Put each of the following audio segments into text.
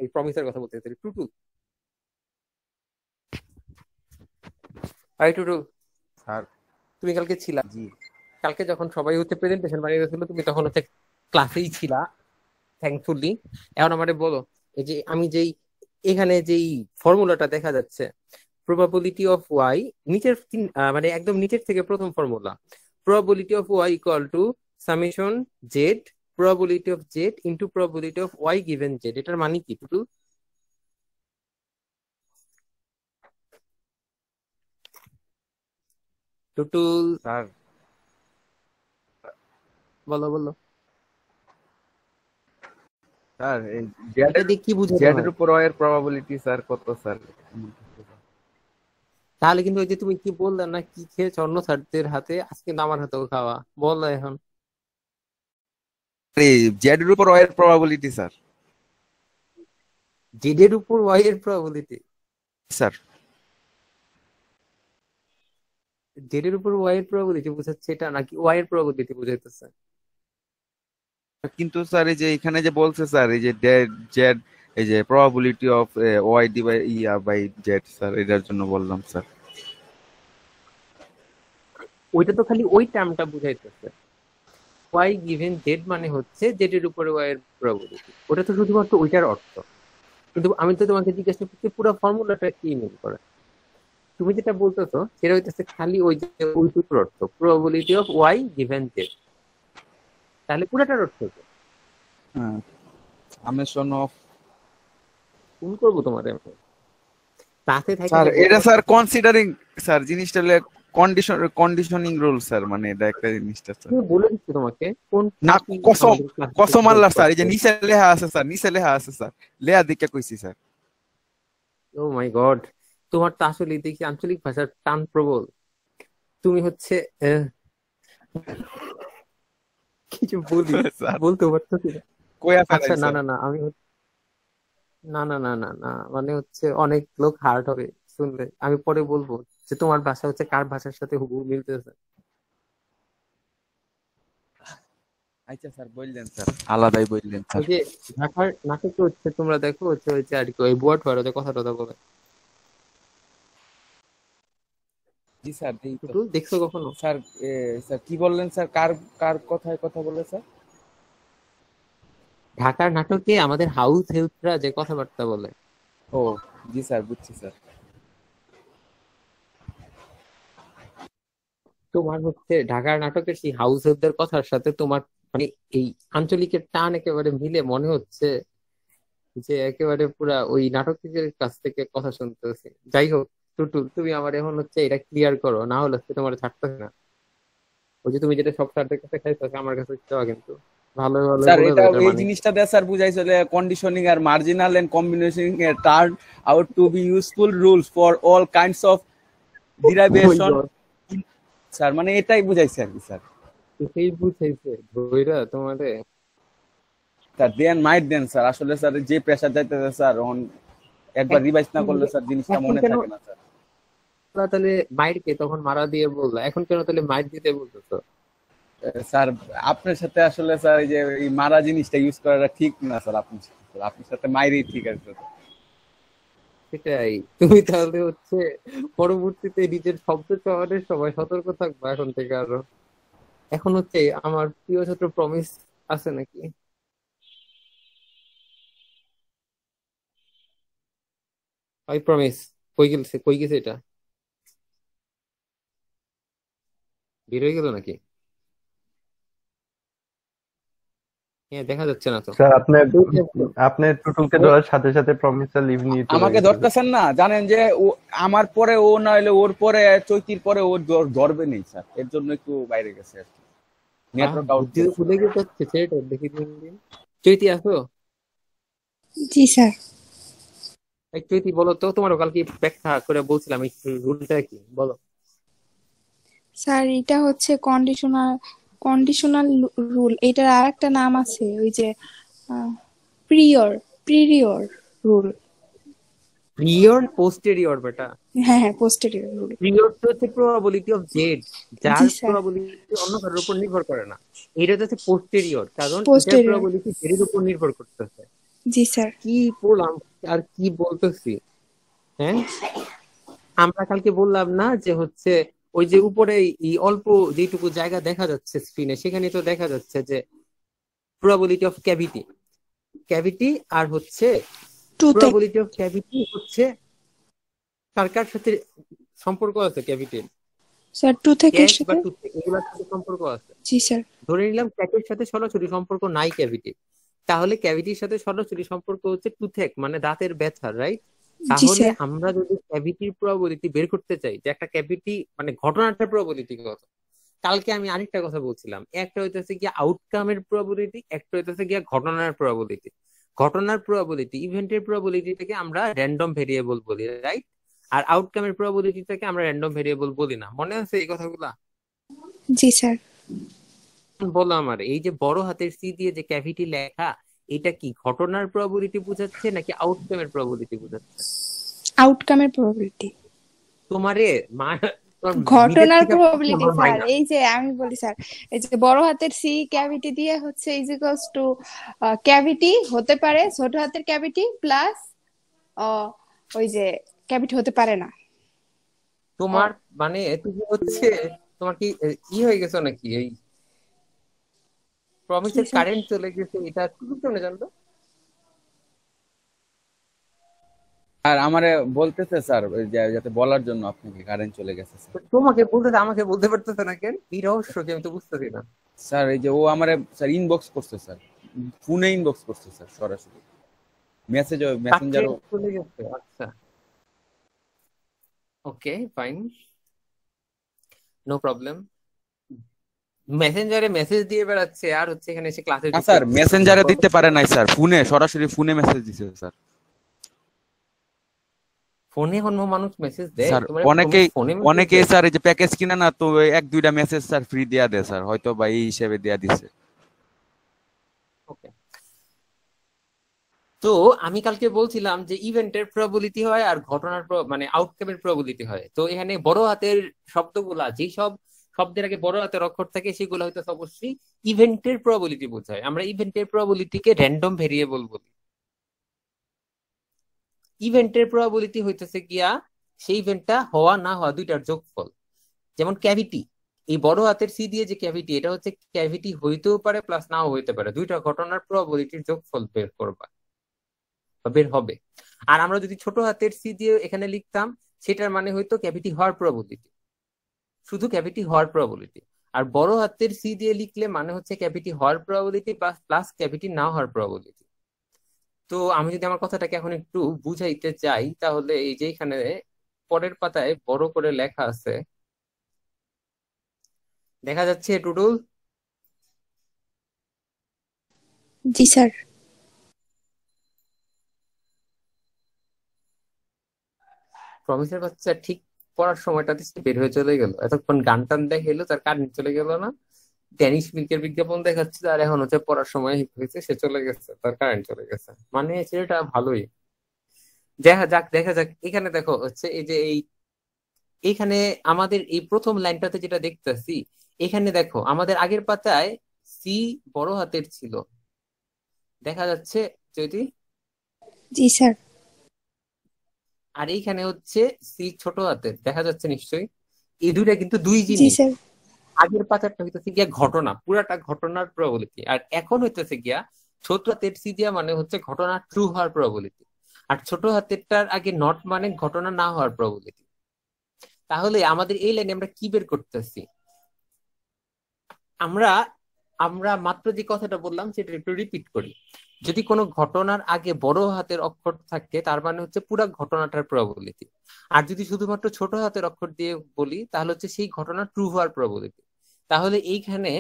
এই প্রমিসের কথা বলতে চাই। Tutu, hi Tutu, sir. তুমি কালকে ছিলা? জি কালকে যখন সবাই প্রেজেন্টেশন বানিয়ে গেছিল তুমি তখন ক্লাসেই ছিলা, থ্যাঙ্কফুলি। এখন আমারে বলো, এই যে আমি যেই এখানে যেই ফর্মুলাটা দেখা যাচ্ছে, প্রবাবিলিটি অফ ওয়াই, নিচের মানে একদম নিচের থেকে প্রথম formula, probability of Y equal to summation Z probability of Z into probability of Y given Z. এটার মানে কি টুটু? টুটু, স্যার। বলো বলো, স্যার এটা দিয়ে কি বুঝাতে জেড এর হয়? উপর ওয়াই এর প্রবাবিলিটি স্যার কত স্যার? তাহলে কিন্তু ওই যে তুমি কি বললে না, কি খেয়েছ অন্য স্যারদের হাতে, আজকে কিন্তু আমার হাতেও খাওয়া, বললো এখন। জেড এর উপর ওয়াই এর প্রবাবিলিটি স্যার। জেড এর উপর ওয়াই এর প্রবাবিলিটি? স্যার জেড এর উপর ওয়াই এর প্রবাবিলিটি বুঝাচ্ছে এটা, নাকি ওয়াই এর প্রবাবিলিটি বুঝাইতেছে? কিন্তু স্যার এই যে এখানে যে বলছে স্যার এই যে জেড, এই যে probability of Y divide by Z sir, এটার জন্য বললাম স্যার। ওইটা তো খালি ওই টার্মটা বুঝাইতেছে। ওয়াই গিভেন জেড মানে হচ্ছে জেড এর উপরে ওয়াই এর প্রবাবিলিটি, ওটা তো শুধুমাত্র ওইটার অর্থ। কিন্তু আমি তো তোমাকে জিজ্ঞাসা করছি পুরো ফর্মুলাটা কি মিন করে। তুমি যেটা বলতেছো সেটা হইতেছে খালি ওই যে ওইটুকুর অর্থ, probability of Y given Z. তাহলে পুরাটার অর্থ কি? হ্যাঁ, সামেশন অফ। কোন করবো তোমার ক্লাসে থাকে স্যার যে বলতে এটা পারো। স্যার কনসিডারিং স্যার জিনিসটা কন্ডিশনিং রুল স্যার, মানে এটা একটা জিনিসটা স্যার। তুমি বলে দিচ্ছি তোমাকে কোন না টপিক কসম, আমাদের ক্লাসে কসম হেল্প আল্লাহ স্যার, এই যে করছে। নিচে লেখা আছে স্যার, নিচে লেখা আছে স্যার, লেয়া দিকে কইছি স্যার। ও মাই গড, তোমার তো আসলে দেখি আঞ্চলিক ভাষার টান প্রবল। তুমি আহ, কিছু বলি, স্যার বলতে পারতেছি না। কইয়া আচ্ছা, ফেলাই না স্যার। না না, না না না না না, মানে অনেক লোক হার্ট হবে শুনলে। আমি পরে বলবো যে তোমার ভাষা কার ভাষার সাথে হুবহু মিলতেছে। আচ্ছা স্যার বললেন স্যার, আলাদাই বললেন স্যার। ওই যে ঢাকার নাটকে তোমরা দেখো আর কি ওই বুয়াট ভাড়াতে কথা টথা বলে। জি স্যার এই তো। টুটুল দেখছো কখনো? স্যার স্যার কি বললেন স্যার, কার কার কথায় কথা বলে স্যার? ঢাকার নাটকে আমাদের হাউস হেল্পরা যে কথাবার্তা বলে। ও জি স্যার, বুঝছি স্যার। তোমার ঢাকার নাটকের সেই হাউস হেল্পদের কথার সাথে তোমার মানে এই আঞ্চলিকের টান একেবারে মিলে, মনে হচ্ছে যে একেবারে পুরা ওই নাটকের কাছ থেকে কথা শুনতেছি। যাই হোক টুটুল, তুমি আমার এখন এটা ক্লিয়ার করো, না হলে তোমার ছাড়তেছে না। ওই যে তুমি যেটা সব স্যারদের কাছে খাইছো আমার কাছে চাওয়া, কিন্তু ভালো ভালো স্যার বলে এটা দাও এটার এই মানে কি। জিনিসটা দিয়ে স্যার বুঝাইছিল কন্ডিশনিং আর marginal and combinationing a turn out to be useful rules for all kinds of ওই ডিরাইভেশন। গড, স্যার মানে এটাই বুঝাইছে আর কি স্যার। সেই বুঝাইছে ধইরা তোমারে। স্যার দেন মাইট দেন স্যার, আসলে স্যার যে প্রেসার যাইতেছে স্যার, একবার রিভাইজ না করলে স্যার জিনিসটা এখন মনে কেন থাকে না স্যার। তাহলে মাইরকে তখন মারা দিয়ে বললা, এখন কেন তাহলে মাইর দিতে বলতেছো? স্যার আপনার সাথে আসলে স্যার এই যে এই মারা জিনিসটা ইউজ করাটা ঠিক না স্যার, আপনার সাথে মাইরই ঠিক আছে। সেটাই, তুমি তাহলে পরবর্তীতে নিজের শব্দ চয়নের সময় সতর্ক থাকবা এখন থেকে আরো। এখন আমার প্রিয় ছাত্র প্রমিস আছে নাকি? ওই প্রমিস কই গেছে এটা? বের হয়ে গেল নাকি? হ্যাঁ, দেখা যাচ্ছে না তো। স্যার আপনার কই থাকছো? আপনার টুটুলকে ও, ধরার সাথে সাথে প্রমিসটা লিভ নিয়ে চলে আমাকে গেছে। ধরতেছেন না, জানেন যে ও আমার পরে ও না হলে ওর পরে চৈতির পরে ও ধরবে নেই স্যার, এর জন্য একটু বাইরে গেছে আর কি, নেটওয়ার্ক আউট বুদ্ধি তো করছে। ভুলে গেছে ছেলেটা, দেখি দিন দিন। চৈতি আসো? জি স্যার। এই চৈতি বলো তো, তোমারও কালকে ব্যাখ্যা করে বলছিলাম এই রুলটা কি, বলো। স্যার এটা হচ্ছে কন্ডিশনাল কন্ডিশনাল রুল। এটার আর একটা নাম আছে, ওই যে প্রিয়র প্রিরিয়র রুল। প্রিয়র পোস্টেরিয়র বেটা। হ্যাঁ হ্যাঁ, পোস্টেরিয়র রুল। প্রিয়র তো প্রবাবিলিটি অফ জেড, যার জি স্যার। প্রবাবিলিটি অন্য কারোর উপর নির্ভর করে না। এটা তো পোস্টেরিয়র, কারণ এটার পোস্টেরিয়র। প্রবাবিলিটি জেড এর উপর নির্ভর করতেছে। জি স্যার। কি বললাম আর কি বলতেছি? হ্যাঁ, আমরা কালকে বললাম না যে হচ্ছে ওই যে উপরে এই অল্প যেটুকু জায়গা দেখা যাচ্ছে স্ক্রিনে, সেখানে তো দেখা যাচ্ছে যে প্রবাবিলিটি অফ ক্যাভিটি, ক্যাভিটি আর হচ্ছে টুথেক। প্রবাবিলিটি অফ ক্যাভিটি হচ্ছে কার কার সাথে সম্পর্ক আছে ক্যাভিটির? স্যার টুথেকের ক্যাট বা সাথে। টুথ এগুলোর সাথে সম্পর্ক আছে। জি স্যার। ধরে নিলাম ক্যাটের সাথে সরাসরি সম্পর্ক নাই ক্যাভিটি, তাহলে ক্যাভিটির সাথে সরাসরি সম্পর্ক হচ্ছে টুথেক মানে দাঁতের ব্যথা, রাইট? জি তাহলে স্যার। আমরা যদি ক্যাভিটির প্রবাবিলিটি বের করতে চাই যে একটা ক্যাভিটি মানে ঘটনাটার প্রবাবিলিটি কত, কালকে আমি আরেকটা কথা বলছিলাম, একটা হইতেছে গিয়া আউটকামের প্রবাবিলিটি, একটা হইতেছে গিয়া ঘটনার প্রবাবিলিটি। ঘটনার প্রবাবিলিটি ইভেন্টের প্রবাবিলিটিটাকে আমরা র্যান্ডম ভেরিয়েবল বলি, রাইট? আর আউটকামের প্রবাবিলিটিটাকে আমরা র্যান্ডম ভেরিয়েবল বলি না। মনে আছে এই কথাগুলা? জি স্যার। বলো আমার, এই যে বড় হাতের সি দিয়ে যে ক্যাভিটি লেখা, এটা কি ঘটনার প্রবাবিলিটি বোঝাচ্ছে নাকি আউটকামের প্রবাবিলিটি বোঝাচ্ছে? আউটকামের প্রবাবিলিটি। তোমারে মা, তোমার মিডের ঘটনার থেকে প্রবাবিলিটি আমার স্যার, মাইনাস। এই যে আমি বলি স্যার, এই যে বড় হাতের সি ক্যাভিটি দিয়ে হচ্ছে ইজ ইকুয়ালস টু ক্যাভিটি হতে পারে ছোট হাতের ক্যাভিটি প্লাস ওই যে ক্যাভিটি হতে পারে না। ও তোমার মানে তুমি হচ্ছে তোমার কি হয়ে গেছো নাকি? এই কি প্রমিসের স্যার? কারেন্ট চলে গেছে, এটা তুমি কেমনে জানতো? আর আমারে বলতেছে স্যার ওই যে যাতে বলার জন্য আপনাকে কারেন্ট চলে গেছে স্যার। তোমাকে বলতেছে, আমাকে বলতে পারতেছে না কেন? এই রহস্য কি আমি তো বুঝতেছি না। স্যার এই যে ও আমারে স্যার ইনবক্স করছে স্যার, ফোনে ইনবক্স করছে স্যার সরাসরি, কাছে মেসেঞ্জারও। চলে গেছে, আচ্ছা, ওকে ফাইন, নো প্রবলেম। মেসেঞ্জারে মেসেজ দিয়ে বেড়াচ্ছে আর হচ্ছে এখানে এসে ক্লাসে না যুক্ত স্যার, হচ্ছে। মেসেঞ্জারে দিতে পারে নাই স্যার, ফোনে সরাসরি ফোনে মেসেজ দিছে স্যার। ফোনে কোনো মানুষ মেসেজ দেয়? স্যার তোমার প্রমিস অনেকেই ফোনে মেসেজ অনেকেই দেয়? স্যার এই যে প্যাকেজ কিনে না তো ওই এক দুইটা মেসেজ স্যার ফ্রি দেয়া দেয় স্যার, হয়তো বা এই হিসেবে দেয়া দিছে। ওকে। তো আমি কালকে বলছিলাম যে ইভেন্টের প্রবাবিলিটি হয় আর ঘটনার মানে আউটকামের প্রবাবিলিটি হয়। তো এখানে বড় হাতের শব্দগুলা, যেই সব শব্দের আগে বড় হাতের অক্ষর থাকে সেগুলো হয়তো অবশ্যই ইভেন্টের প্রবাবিলিটি বোঝায়। আমরা ইভেন্টের প্রবাবিলিটিকে র্যান্ডম ভেরিয়েবল বলি। ইভেন্টের প্রবাবিলিটি হইতেছে গিয়া সেই ইভেন্টটা হওয়া না হওয়া দুইটার যোগফল। যেমন ক্যাভিটি, এই বড় হাতের সি দিয়ে যে ক্যাভিটি, এটা হচ্ছে ক্যাভিটি হইতেও পারে প্লাস নাও হইতে পারে, দুইটা ঘটনার প্রবাবিলিটির যোগফল বের করবা বা বের হবে। আর আমরা যদি ছোট হাতের সি দিয়ে এখানে লিখতাম, সেটার মানে হইতো ক্যাভিটি হওয়ার প্রবাবিলিটি, শুধু ক্যাভিটি হওয়ার প্রবাবিলিটি। আর বড় হাতের সি দিয়ে লিখলে মানে হচ্ছে ক্যাভিটি হওয়ার প্রবাবিলিটি প্লাস ক্যাভিটি না হওয়ার প্রবাবিলিটি। তো আমি যদি আমার কথাটাকে এখন একটু বুঝাইতে চাই, তাহলে এই যে এখানে পরের পাতায় বড় করে লেখা আছে, দেখা যাচ্ছে টুটুল? জি স্যার। প্রমিসের বাচ্চা ঠিক পড়ার সময়টাতে সে বের হয়ে চলে গেল, এতক্ষণ গান টান দেখে এলো, তার কারেন্ট চলে গেল না, ড্যানিশ মিল্কের বিজ্ঞাপন দেখাচ্ছে, আর এখন হচ্ছে পড়ার সময় হয়েছে, সে চলে গেছে, তার কারেন্ট চলে গেছে, মানে ছেলেটা ভালোই। দেখা যাক, দেখা যাক। এখানে দেখো হচ্ছে এই যে এইখানে আমাদের এই প্রথম লাইনটাতে যেটা দেখতেছি, এখানে দেখো আমাদের আগের পাতায় সি বড় হাতের ছিল, দেখা যাচ্ছে যদি, জি স্যার। আর এইখানে হচ্ছে সি ছোট হাতের, দেখা যাচ্ছে নিশ্চয়ই। এই দুইটা কিন্তু দুই জি জিনিস। স্যার। আগের পাতারটা হইতেছে গিয়া ঘটনা, পুরাটা ঘটনার প্রবাবিলিটি, আর এখন হইতেছে গিয়া ছোট হাতের সি দিয়া মানে হচ্ছে ঘটনা ট্রু হওয়ার প্রবাবিলিটি, আর ছোট হাতেরটার আগে নট মানে ঘটনা না হওয়ার প্রবাবিলিটি। তাহলে আমাদের এই লাইনে আমরা কি বের করতেছি? আমরা আমরা মাত্র যে কথাটা বললাম সেটা একটু রিপিট করি। যদি কোনো ঘটনার আগে বড় হাতের অক্ষর থাকে, তার মানে হচ্ছে পুরো ঘটনাটার প্রবাবিলিটি। আর যদি শুধুমাত্র ছোট হাতের অক্ষর দিয়ে বলি, তাহলে হচ্ছে সেই ঘটনা ট্রু হওয়ার প্রবাবিলিটি। তাহলে এইখানে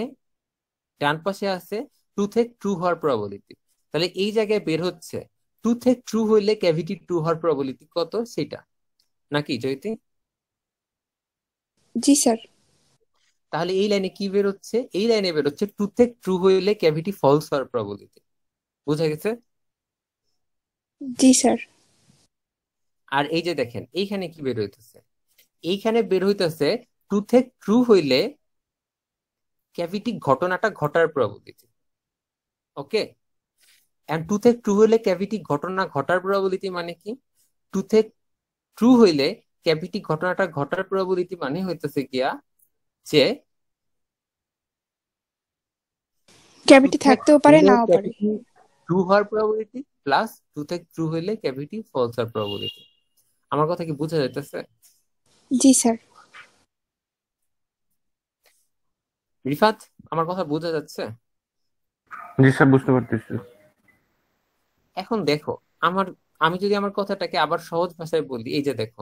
ডান পাশে আছে টু থেকে ট্রু হওয়ার প্রবাবিলিটি। তাহলে এই জায়গায় বের হচ্ছে টু থেকে ট্রু হইলে ক্যাভিটি ট্রু হওয়ার প্রবাবিলিটি কত, সেটা, নাকি জয়তি? জি স্যার। তাহলে এই লাইনে কি বের হচ্ছে? এই লাইনে বের হচ্ছে টু থেকে ট্রু হইলে ক্যাভিটি ফলস হওয়ার প্রবাবিলিটি। বুঝা গেছে? জি স্যার। আর এই যে দেখেন এইখানে কি বের হইতেছে, এইখানে বের হইতেছে টু থেকে ট্রু হইলে ক্যাভিটি ঘটনাটা ঘটার প্রবাবিলিটি। ওকে, এন্ড টু থেকে ট্রু হইলে ক্যাভিটি ঘটনা ঘটার প্রবাবিলিটি মানে কি? টু থেকে ট্রু হইলে ক্যাভিটি ঘটনাটা ঘটার প্রবাবিলিটি মানে হইতেছে গিয়া যে টু ক্যাভিটি থেকে থাকতেও পারে হইলে নাও পারে। ক্যাভিটি ট্রু হওয়ার প্রবাবিলিটি প্লাস টু থেকে ট্রু হইলে ক্যাভিটি ফলস হওয়ার প্রবাবিলিটি। আমার কথা কি বোঝা যাইতেছে? জি স্যার। রিফাত, আমার কথা বোঝা যাচ্ছে? জি স্যার, বুঝতে পারতেছি। এখন দেখো, আমার আমি যদি আমার কথাটাকে আবার সহজ ভাষায় বলি, এই যে দেখো,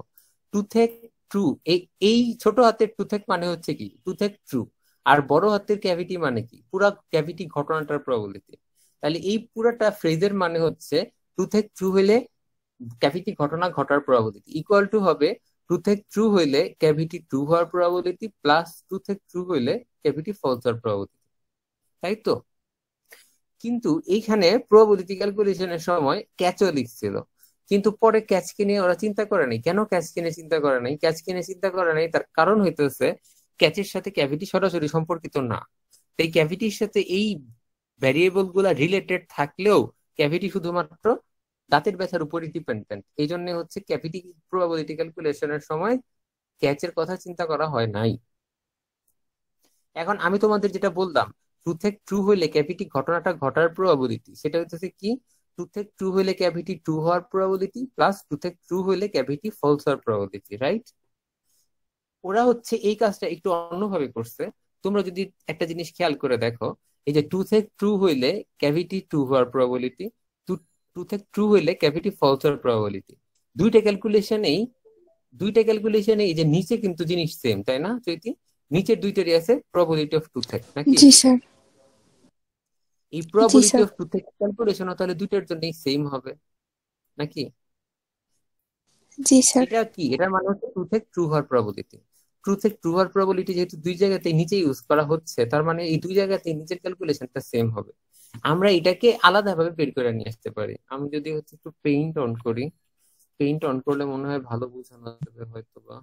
টু থেকে ট্রু, এই এই ছোট হাতের টু থেকে মানে হচ্ছে কি টু থেকে ট্রু, আর বড় হাতের ক্যাভিটি মানে কি পুরা ক্যাভিটি ঘটনাটার প্রবাবিলিটি। তাহলে এই পুরাটা ফ্রেজের মানে হচ্ছে টু থেকে ট্রু হইলে ক্যাভিটি ঘটনা ঘটার প্রবাবিলিটি ইকুয়াল টু হবে টু থেকে ট্রু হইলে ক্যাভিটি ট্রু হওয়ার প্রবাবিলিটি প্লাস টু থেকে ট্রু হইলে ক্যাভিটি ফলস হওয়ার প্রবাবিলিটি, তাই তো? কিন্তু এইখানে প্রবাবিলিটি ক্যালকুলেশনের সময় ক্যাচও লিখছিল, কিন্তু পরে ক্যাচকে নিয়ে ওরা চিন্তা করে নাই। কেন ক্যাচকে নিয়ে চিন্তা করে নাই? ক্যাচকে নিয়ে চিন্তা করে নাই তার কারণ হইতেছে ক্যাচের সাথে ক্যাভিটি সরাসরি সম্পর্কিত না। এই ক্যাভিটির সাথে এই ভ্যারিয়েবল গুলা রিলেটেড থাকলেও ক্যাভিটি শুধুমাত্র দাঁতের ব্যথার উপরই ডিপেন্ডেন্ট। এই জন্য হচ্ছে ক্যাভিটি প্রবাবিলিটি ক্যালকুলেশনের সময় ক্যাচের কথা চিন্তা করা হয় নাই। এখন আমি তোমাদের যেটা বললাম, ট্রু থেকে ট্রু হইলে ক্যাভিটি ঘটনাটা ঘটার প্রবাবিলিটি, সেটা হচ্ছে কি ট্রু থেকে ট্রু হইলে ক্যাভিটি ট্রু হওয়ার প্রবাবিলিটি প্লাস ট্রু থেকে ট্রু হইলে ক্যাভিটি ফলস হওয়ার প্রবাবিলিটি, রাইট? ওরা হচ্ছে এই কাজটা একটু অন্যভাবে করছে। তোমরা যদি একটা জিনিস খেয়াল করে দেখো, এই যে টু থেকে ট্রু হইলে ক্যাভিটি ট্রু হওয়ার প্রবাবিলিটি, টু টু থেকে ট্রু হইলে ক্যাভিটি ফলস হওয়ার প্রবাবিলিটি, দুইটা ক্যালকুলেশনেই দুইটা ক্যালকুলেশনে এই যে নিচে কিন্তু জিনিস সেম, তাই না চৈতি? নিচের দুইটারই আছে প্রবাবিলিটি অফ টু থেকে, নাকি? জি স্যার। এই জি প্রবাবিলিটি স্যার। অফ টু থেকে ক্যালকুলেশন তাহলে দুইটার জন্যই সেম হবে, নাকি? জি স্যার। এটা কি, এটার মানে হচ্ছে ট্রু থেকে ট্রু হওয়ার প্রবাবিলিটি। ট্রু থেকে ট্রু হওয়ার প্রবাবিলিটি যেহেতু দুই জায়গাতেই নিচে ইউজ করা হচ্ছে, তার মানে এই দুই জায়গাতেই নিচের ক্যালকুলেশনটা সেম হবে। আমরা এটাকে আলাদাভাবে বের করে নিয়ে আসতে পারি। আমি যদি হচ্ছে একটু পেইন্ট অন করি, পেইন্ট অন করলে মনে হয় ভালো বোঝানো যাবে হয়তো বা।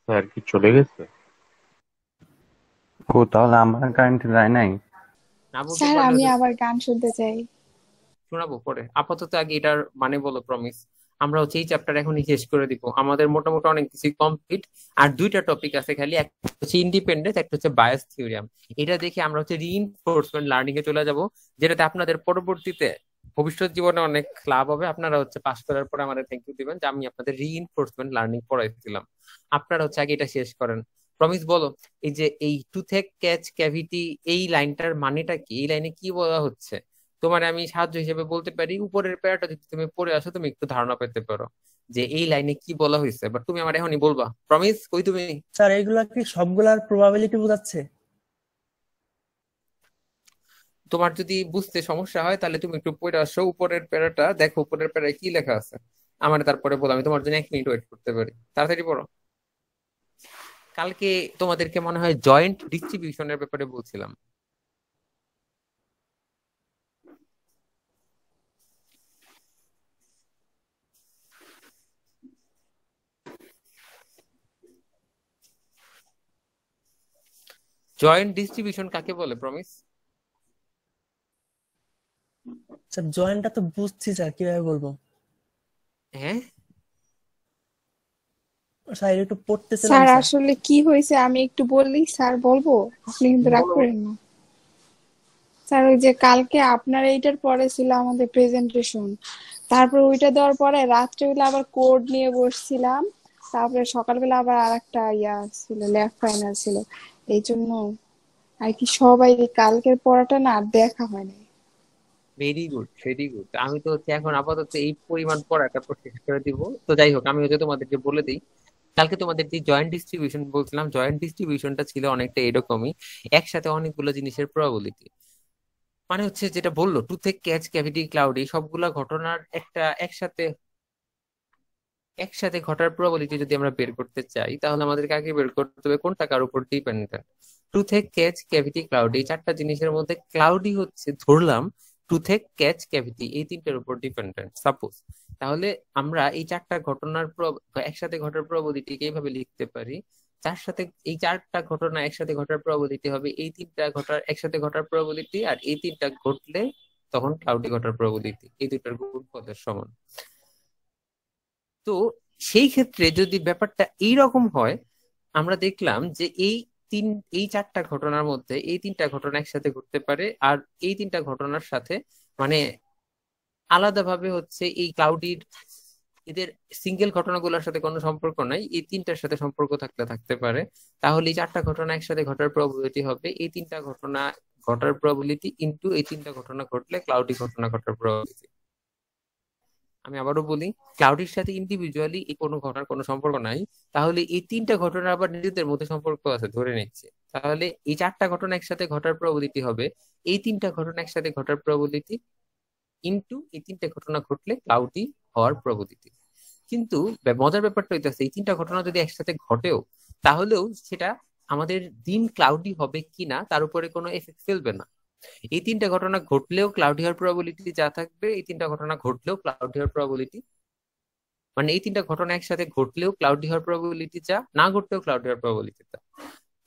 স্যার কি চলে গেছে? ও, তাহলে আমার কারেন্ট যায় নাই। না বলতে স্যার পারলে আমি হচ্ছে আবার গান শুনতে চাই। শোনাবো পরে, আপাতত আগে এটার মানে বলো প্রমিস। আমরা হচ্ছে এই চ্যাপ্টার এখনই শেষ করে দিব, আমাদের মোটামুটি অনেক কিছু কমপ্লিট। আর দুইটা টপিক আছে খালি, একটা হচ্ছে ইন্ডিপেন্ডেন্স, একটা হচ্ছে বায়াস থিওরিয়াম। এটা দেখে আমরা হচ্ছে রিইনফোর্সমেন্ট লার্নিং এ চলে যাব, যেটাতে আপনাদের পরবর্তীতে ভবিষ্যৎ জীবনে অনেক লাভ হবে। আপনারা হচ্ছে পাস করার পরে আমাদের থ্যাংক ইউ দিবেন যে আমি আপনাদের রিইনফোর্সমেন্ট লার্নিং পড়াইছিলাম। আপনারা হচ্ছে আগে এটা শেষ করেন। প্রমিস বলো, এই যে এই টুথেক ক্যাচ ক্যাভিটি, এই লাইনটার মানেটা কি? এই লাইনে কি বলা হচ্ছে? তোমার আমি সাহায্য হিসেবে বলতে পারি, উপরের প্যারাটা যদি তুমি পড়ে আসো তুমি একটু ধারণা পেতে পারো যে এই লাইনে কি বলা হয়েছে। বাট তুমি আমার এখনই বলবা। প্রমিস, কই তুমি? স্যার এইগুলা কি সবগুলার প্রবাবিলিটি বোঝাচ্ছে? তোমার যদি বুঝতে সমস্যা হয় তাহলে তুমি একটু পড়ে আসো, উপরের প্যারাটা দেখো, উপরের প্যারায় কি লেখা আছে আমার তারপরে বলো। আমি তোমার জন্য 1 মিনিট ওয়েট করতে পারি, তাড়াতাড়ি পড়ো। কালকে তোমাদেরকে মনে হয় জয়েন্ট ডিস্ট্রিবিউশনের ব্যাপারে বলছিলাম। জয়েন্ট ডিস্ট্রিবিউশন কাকে বলে প্রমিস? স্যার জয়েন্টটা তো বুঝছি স্যার, কিভাবে বলবো? হ্যাঁ, স্যার একটু পড়তেছিলাম স্যার স্যার। আসলে কি হয়েছে আমি একটু বললি স্যার, বলবো? আপনি কিন্তু রাগ বলো। করেন না স্যার। ওই যে কালকে আপনার এইটার পরে ছিল আমাদের প্রেজেন্টেশন, তারপর ওইটা দেওয়ার পরে রাত্রেবেলা আবার কোড নিয়ে বসছিলাম, তারপরে সকালবেলা আবার আরেকটা ছিল, ল্যাব ফাইনাল ছিল। এই জন্য আর কি সবাই কালকের পড়াটা না আর দেখা হয়নি। Very good, very good. আমি তো হচ্ছে এখন আপাতত এই পরিমাণ পড়াটা শেষ করে দিব। তো যাই হোক, আমি হচ্ছে তোমাদেরকে বলে দিই, কালকে তোমাদের যে জয়েন্ট ডিস্ট্রিবিউশন বলছিলাম, জয়েন্ট ডিস্ট্রিবিউশনটা ছিল অনেকটা এরকমই, একসাথে অনেকগুলো জিনিসের প্রবাবিলিটি। মানে হচ্ছে যেটা বললো টু থেকে ক্যাচ ক্যাভিটি ক্লাউডি, সবগুলা ঘটনার একটা একসাথে একসাথে ঘটার প্রবাবিলিটি যদি আমরা বের করতে চাই, তাহলে আমাদেরকে আগে বের করতে হবে কোনটা কার উপর dependent. Toothache, catch, cavity, cloudy, এই চারটা জিনিসের মধ্যে ক্লাউডি হচ্ছে ধরলাম টুথেক, ক্যাচ, ক্যাভিটি এই তিনটার উপর ডিপেন্ডেন্ট সাপোজ। তাহলে আমরা এই চারটা ঘটনার একসাথে ঘটার প্রবাবিলিটিকে এইভাবে লিখতে পারি, যার সাথে এই চারটা ঘটনা একসাথে ঘটার প্রবাবিলিটি হবে এই তিনটা ঘটার একসাথে ঘটার প্রবাবিলিটি, আর এই তিনটা ঘটলে তখন ক্লাউডি ঘটার প্রবাবিলিটি, এই দুটার গুণফলের সমান। তো সেই ক্ষেত্রে যদি ব্যাপারটা এইরকম হয়, আমরা দেখলাম যে এই চারটা ঘটনার মধ্যে এই তিনটা ঘটনা একসাথে ঘটতে পারে, আর এই তিনটা ঘটনার সাথে মানে আলাদাভাবে হচ্ছে এই ক্লাউডির এদের সিঙ্গেল ঘটনাগুলোর সাথে কোনো সম্পর্ক নাই, এই তিনটার সাথে সম্পর্ক থাকলে থাকতে পারে। তাহলে এই চারটা ঘটনা একসাথে ঘটার প্রবাবিলিটি হবে এই তিনটা ঘটনা ঘটার প্রবাবিলিটি ইনটু এই তিনটা ঘটনা ঘটলে ক্লাউডি ঘটনা ঘটার প্রবাবিলিটি। আমি আবারও বলি, ক্লাউডির সাথে ইন্ডিভিজুয়ালি এই কোনো ঘটনার কোনো সম্পর্ক নাই, তাহলে এই তিনটা ঘটনা আবার নিজেদের মধ্যে সম্পর্ক আছে ধরে নিচ্ছে, তাহলে এই চারটা ঘটনা একসাথে ঘটার প্রবাবিলিটি হবে এই তিনটা ঘটনা একসাথে ঘটার প্রবাবিলিটি ইনটু এই তিনটা ঘটনা ঘটলে ক্লাউডি হওয়ার প্রবাবিলিটি। কিন্তু মজার ব্যাপারটা হইতেছে, এই তিনটা ঘটনা যদি একসাথে ঘটেও, তাহলেও সেটা আমাদের দিন ক্লাউডি হবে কিনা তার উপরে কোনো এফেক্ট ফেলবে না। এই তিনটা ঘটনা ঘটলেও ক্লাউডি হওয়ার প্রবাবিলিটি যা থাকবে, এই তিনটা ঘটনা ঘটলেও ক্লাউডি হওয়ার প্রবাবিলিটি, মানে এই তিনটা ঘটনা একসাথে ঘটলেও ক্লাউডি হওয়ার প্রবাবিলিটি যা, না ঘটলেও ক্লাউডি হওয়ার প্রবাবিলিটি যা।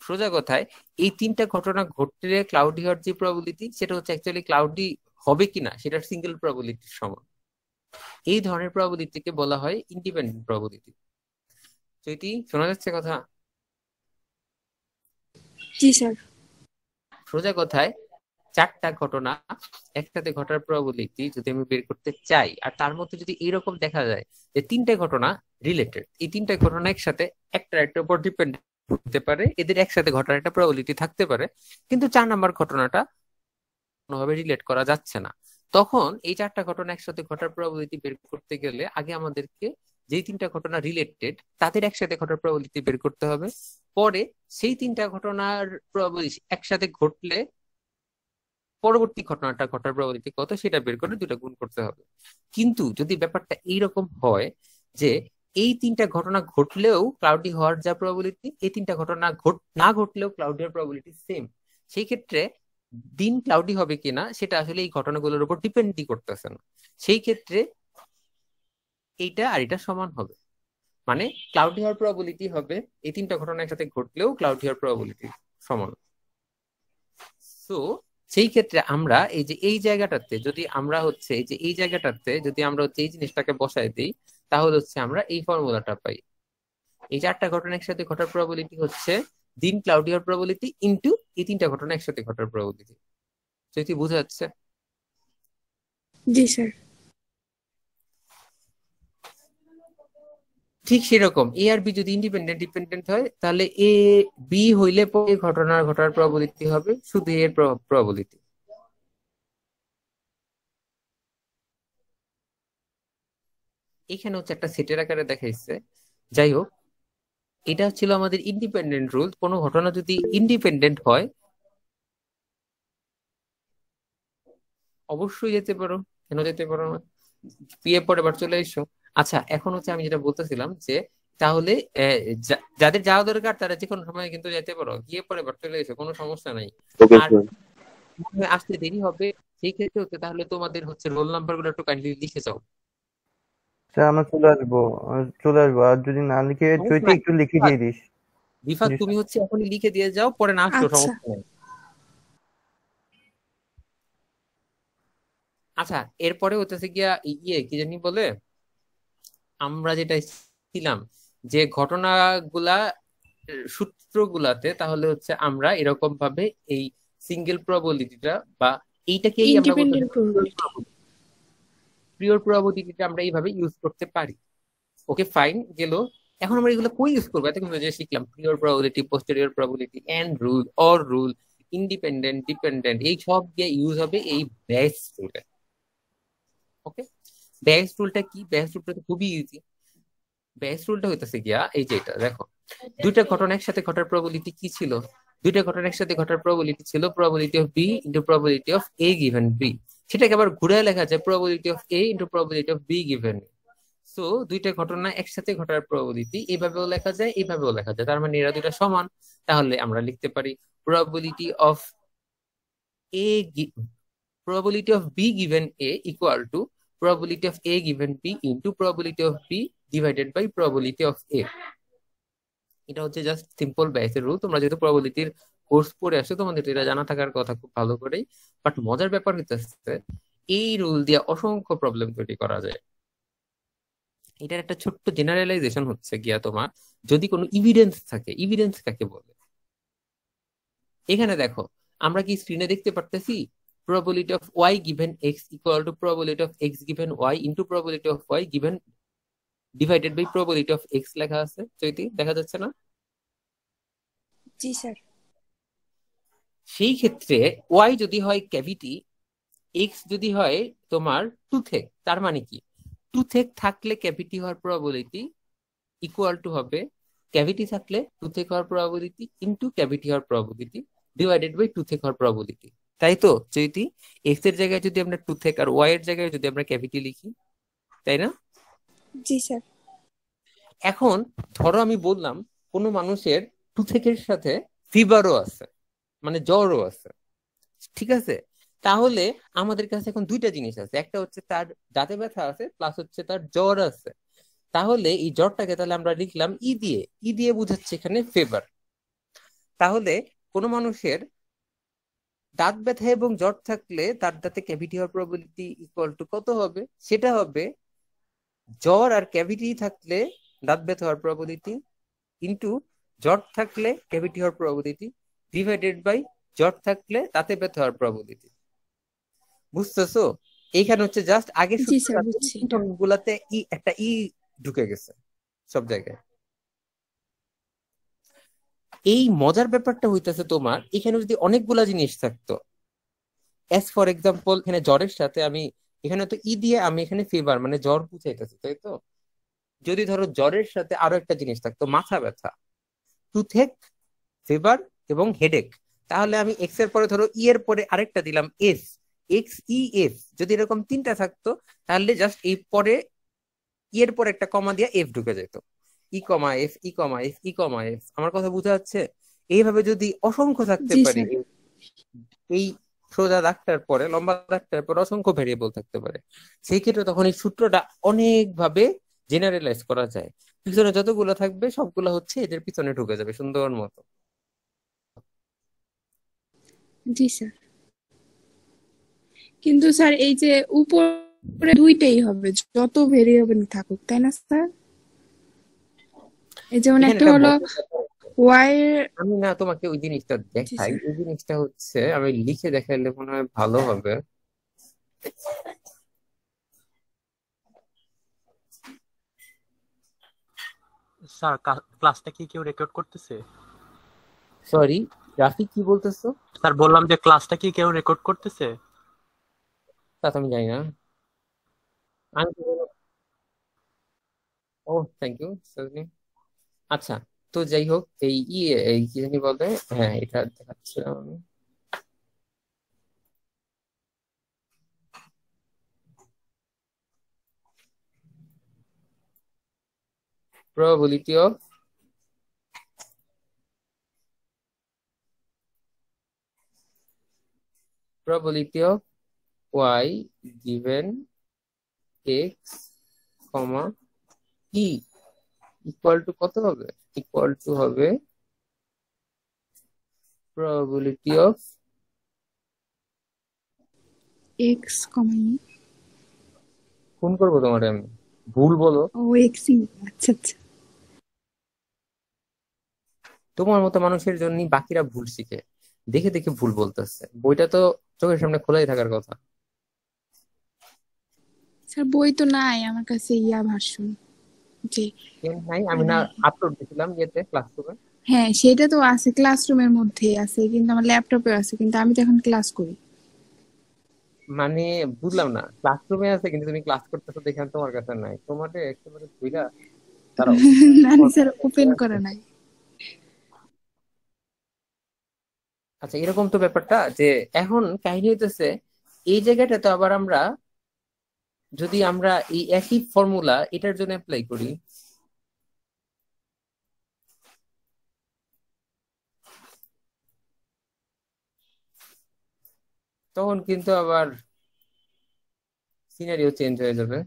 সোজা কথায়, এই তিনটা ঘটনা ঘটলে ক্লাউডি হওয়ার যে প্রবাবিলিটি, সেটা হচ্ছে অ্যাকচুয়ালি ক্লাউডি হবে কিনা সেটার সিঙ্গেল প্রবাবিলিটির সমান। এই ধরনের প্রবাবিলিটিকে বলা হয় ইন্ডিপেন্ডেন্ট প্রবাবিলিটি। চৈতি, শোনা যাচ্ছে কথা? জি স্যার। সোজা কথায়, চারটা ঘটনা একসাথে ঘটার প্রবাবিলিটি যদি আমি বের করতে চাই, আর তার মধ্যে যদি এরকম দেখা যায় যে তিনটা ঘটনা রিলেটেড, এই তিনটা ঘটনা একসাথে একটা একটা উপর ডিপেন্ড হতে পারে, এদের একসাথে ঘটার একটা প্রবাবিলিটি থাকতে পারে, কিন্তু 4 নম্বর ঘটনাটা কোনোভাবে রিলেট করা যাচ্ছে না, তখন এই চারটা ঘটনা একসাথে ঘটার প্রবাবিলিটি বের করতে গেলে আগে আমাদেরকে যেই তিনটা ঘটনা রিলেটেড তাদের একসাথে ঘটার প্রবাবিলিটি বের করতে হবে, পরে সেই তিনটা ঘটনার প্রবাবিলিটি একসাথে ঘটলে পরবর্তী ঘটনাটা ঘটার প্রবাবিলিটি কত সেটা বের করে দুটা গুণ করতে হবে। কিন্তু যদি ব্যাপারটা এইরকম হয় যে এই তিনটা ঘটনা ঘটলেও ক্লাউডি হওয়ার যা প্রবাবিলিটি, এই তিনটা ঘটনা না ঘটলেও ক্লাউডি হওয়ার প্রবাবিলিটি সেম, সেই ক্ষেত্রে দিন ক্লাউডি হবে কিনা সেটা আসলে এই ঘটনাগুলোর উপর ডিপেন্ডই করতেছে না। সেই ক্ষেত্রে এইটা আর এটা সমান হবে, মানে ক্লাউডি হওয়ার প্রবাবিলিটি হবে এই তিনটা ঘটনা একসাথে ঘটলেও ক্লাউডি হওয়ার প্রবাবিলিটি সমান। তো সেই ক্ষেত্রে আমরা এই জায়গাটাতে যদি আমরা হচ্ছে এই জায়গাটাতে যদি আমরা হচ্ছে এই জিনিসটাকে বসায় দিই, তাহলে হচ্ছে আমরা এই ফর্মুলাটা পাই। এই চারটা ঘটনা একসাথে ঘটার প্রবাবিলিটি হচ্ছে দিন ক্লাউডি হওয়ার প্রবাবিলিটি ইনটু এই তিনটা ঘটনা একসাথে ঘটার প্রবাবিলিটি। যদি বোঝা যাচ্ছে? জি স্যার। ঠিক সেরকম এ আর বি যদি ইন্ডিপেন্ডেন্ট ডিপেন্ডেন্ট হয়, তাহলে এ বি হইলে পরে ঘটনা ঘটার প্রবাবিলিটি হবে শুধু এর প্রবাবিলিটি। এখানে হচ্ছে একটা সেটের আকারে দেখাইছে। যাই হোক, এটা ছিল আমাদের ইন্ডিপেন্ডেন্ট রুল। কোনো ঘটনা যদি ইন্ডিপেন্ডেন্ট হয় অবশ্যই যেতে পারো, কেন যেতে পারো না? বিয়ে পরে আবার চলে এসো। আচ্ছা, এখন হচ্ছে আমি যেটা বলতেছিলাম যে তাহলে যাদের যাওয়া দরকার তারা যে কোনো সময় কিন্তু যেতে পারো, গিয়ে পরে আবার চলে এসো, কোনো সমস্যা নাই। ওকে আর স্যার। আসতে দেরি হবে, সেই ক্ষেত্রে হচ্ছে তাহলে তোমাদের হচ্ছে রোল নাম্বার গুলো একটু কাইন্ডলি লিখে যাও। স্যার আমরা চলে আসবো, চলে আসবো। আর যদি না লিখে চৈতে একটু লিখে দিয়ে দিস। রিফাত জি তুমি স্যার। হচ্ছে এখনই লিখে দিয়ে যাও, পরে না আসলেও আচ্ছা। সমস্যা নেই। আচ্ছা, এরপরে হচ্ছে গিয়া কি জানি বলে, আমরা যেটা ছিলাম যে ঘটনাগুলা সূত্রগুলাতে, তাহলে হচ্ছে আমরা এরকম ভাবে এই সিঙ্গেল প্রবাবিলিটিটা বা এইটাকেই আমরা বলতে ইন্ডিপেন্ডেন্ট প্রবাবিলিটি। পিওর প্রবাবিলিটিটা আমরা এইভাবে ইউজ করতে পারি। ওকে ফাইন গেল। এখন আমরা এগুলো কই ইউজ করবো? এতক্ষণ যে শিখলাম prior probability, posterior probability, and rule, or rule, independent, dependent, এই সব দিয়ে ইউজ হবে এই বেস রুলে। ওকে, বেস রুলটা কি? বেস রুলটা তো খুবই ইজি। বেস রুলটা হইতেছে গিয়া এই যে এটা দেখো, দুইটা ঘটনা একসাথে ঘটার প্রবাবিলিটি কি ছিল? দুইটা ঘটনা একসাথে ঘটার প্রবাবিলিটি ছিল probability of B into probability of A given B. সেটাকে আবার ঘুরে লেখা যায় probability of A into probability of B given. So দুইটা ঘটনা একসাথে ঘটার প্রবাবিলিটি এইভাবেও লেখা যায়, এইভাবেও লেখা যায়, তার মানে এরা দুইটা সমান। তাহলে আমরা লিখতে পারি probability of A probability of b given a equal to probability of a given b into probability of b divided by probability of a। এটা হচ্ছে জাস্ট সিম্পল বেসের রুল। তোমরা যেহেতু প্রবাবিলিটির কোর্স পড়ে আসছো, তোমাদের তো এটা জানা থাকার কথা খুব ভালো করেই। বাট মজার ব্যাপার হচ্ছে এই রুল দিয়ে অসংখ্য প্রবলেম তৈরি করা যায়। এটার একটা ছোট্ট জেনারেলাইজেশন হচ্ছে গিয়া তোমার, যদি কোনো ইভিডেন্স থাকে, ইভিডেন্স কাকে বলে? এখানে দেখো, আমরা কি স্ক্রিনে দেখতে পারতেছি probability of y given x equal to probability of x given y into probability of y given divided by probability of x লেখা আছে? চৈতি, দেখা যাচ্ছে না? জি স্যার। সেই ক্ষেত্রে y যদি হয় ক্যাভিটি, x যদি হয় তোমার টুথেক, তার মানে কি টুথেক থাকলে ক্যাভিটি হওয়ার প্রবাবিলিটি ইকুয়াল টু হবে ক্যাভিটি থাকলে টুথেক হওয়ার প্রবাবিলিটি ইনটু ক্যাভিটি হওয়ার প্রবাবিলিটি ডিভাইডেড বাই টুথেক হওয়ার প্রবাবিলিটি। তাই তো চৈতি? এক্স এর জায়গায় যদি আমরা টুথেক আর ওয়াই এর জায়গায় যদি আমরা ক্যাভিটি লিখি, তাই না? জি স্যার। এখন ধরো আমি বললাম কোনো মানুষের টুথেকের সাথে ফিভারও আছে, মানে জ্বরও আছে, ঠিক আছে? তাহলে আমাদের কাছে এখন দুইটা জিনিস আছে, একটা হচ্ছে তার দাঁতে ব্যথা আছে, প্লাস হচ্ছে তার জ্বর আছে। তাহলে এই জ্বরটাকে তাহলে আমরা লিখলাম ই দিয়ে বুঝাচ্ছে এখানে ফিভার। তাহলে কোনো মানুষের দাঁত ব্যথা এবং জ্বর থাকলে তার দাঁতে ক্যাভিটি হওয়ার প্রবাবিলিটি ইকুয়াল টু কত হবে? সেটা হবে জ্বর আর ক্যাভিটি থাকলে দাঁত ব্যথা হওয়ার প্রবাবিলিটি ইনটু জ্বর থাকলে ক্যাভিটি হওয়ার প্রবাবিলিটি ডিভাইডেড বাই জ্বর থাকলে দাঁতে ব্যথা হওয়ার প্রবাবিলিটি। বুঝতেছো? এইখানে হচ্ছে জাস্ট আগের জি স্যার, সূত্রটাতে বুঝছি এটা। গুলাতে একটা ঢুকে গেছে সব জায়গায়। এই মজার ব্যাপারটা হইতেছে তোমার, এখানে যদি অনেকগুলা জিনিস থাকতো, এস ফর এক্সাম্পল এখানে জ্বরের সাথে আমি, এখানে তো দিয়ে আমি এখানে ফিভার মানে জ্বর বুঝাইতেছি, তাই তো? যদি ধরো জ্বরের সাথে আরো একটা জিনিস থাকতো মাথা ব্যথা, টুথেক, ফিভার এবং হেডেক, তাহলে আমি এক্স এর পরে ধরো এর পরে আরেকটা দিলাম এস, এক্স ই এফ। যদি এরকম তিনটা থাকতো তাহলে জাস্ট এই পরে এর পরে একটা কমা দিয়ে এফ ঢুকে যেত, ই কমা এফ, ই কমা এফ, ই কমা এফ। আমার কথা বোঝা যাচ্ছে? এইভাবে যদি অসংখ্য থাকতে জি পারে, স্যার। এই সোজা দাগটার পরে লম্বা দাগটার পরে অসংখ্য ভেরিয়েবল থাকতে পারে, সেই ক্ষেত্রে তখন এই সূত্রটা অনেক ভাবে জেনারেলাইজ করা যায়। পিছনে যতগুলো থাকবে সবগুলো হচ্ছে এদের পিছনে ঢুকে যাবে সুন্দর মতো। জি স্যার। কিন্তু স্যার এই যে উপরে দুইটাই হবে যত ভেরিয়েবল থাকুক, তাই না স্যার? এই যেমন এখানে একটা একটা হলো মজার ব্যাপার আছে। ওয়াই এর। আমি না তোমাকে ওই জিনিসটা জি দেখাই, স্যার। ওই জিনিসটা হচ্ছে আমি লিখে দেখাইলে মনে হয় ভালো হবে। স্যার ক্লাসটা কি কেউ রেকর্ড করতেছে? সরি, রাফি কি বলতেছো? স্যার বললাম যে ক্লাসটা কি কেউ রেকর্ড করতেছে? তা তো আমি জানি না। আমি তো ও, থ্যাংক ইউ সজনি। আচ্ছা, তো যাই হোক, এই কি জানি বলে, হ্যাঁ এটা দেখাচ্ছিলাম আমি। probability of probability of y given x comma e equal to কত হবে? ইকুয়াল টু হবে probability of x comma E. Phone করবো তোমার আমি, ভুল বলো। ও এক্সই, আচ্ছা আচ্ছা। তোমার মতো মানুষের জন্যই বাকিরা ভুল শিখে, দেখে দেখে ভুল বলতেছে। বইটা তো চোখের সামনে খোলাই থাকার কথা। স্যার বই তো নাই আমার কাছে, ইয়া ভার্সন যে কেন নাই? আমি না মানে আপলোড দিছিলাম ইয়েতে, ক্লাসরুমে। হ্যাঁ সেটা তো আছে, ক্লাসরুমের মধ্যে আছে, কিন্তু আমার ল্যাপটপে আছে, কিন্তু আমি তো এখন ক্লাস করি। মানে বুঝলাম না, ক্লাসরুমে আছে কিন্তু তুমি ক্লাস করতেছো দেখে তোমার কাছে নাই। তোমার একেবারে বুঝলা, দাঁড়াও। নানি স্যার ওপেন করে নাই। আচ্ছা, এরকম তো ব্যাপারটা যে এখন কাহিনী হইতেছে এই জায়গাটা তো আবার আমরা যদি আমরা এই একই ফর্মুলা এটার জন্য অ্যাপ্লাই করি, তখন কিন্তু আবার সিনারিও চেঞ্জ হয়ে যাবে।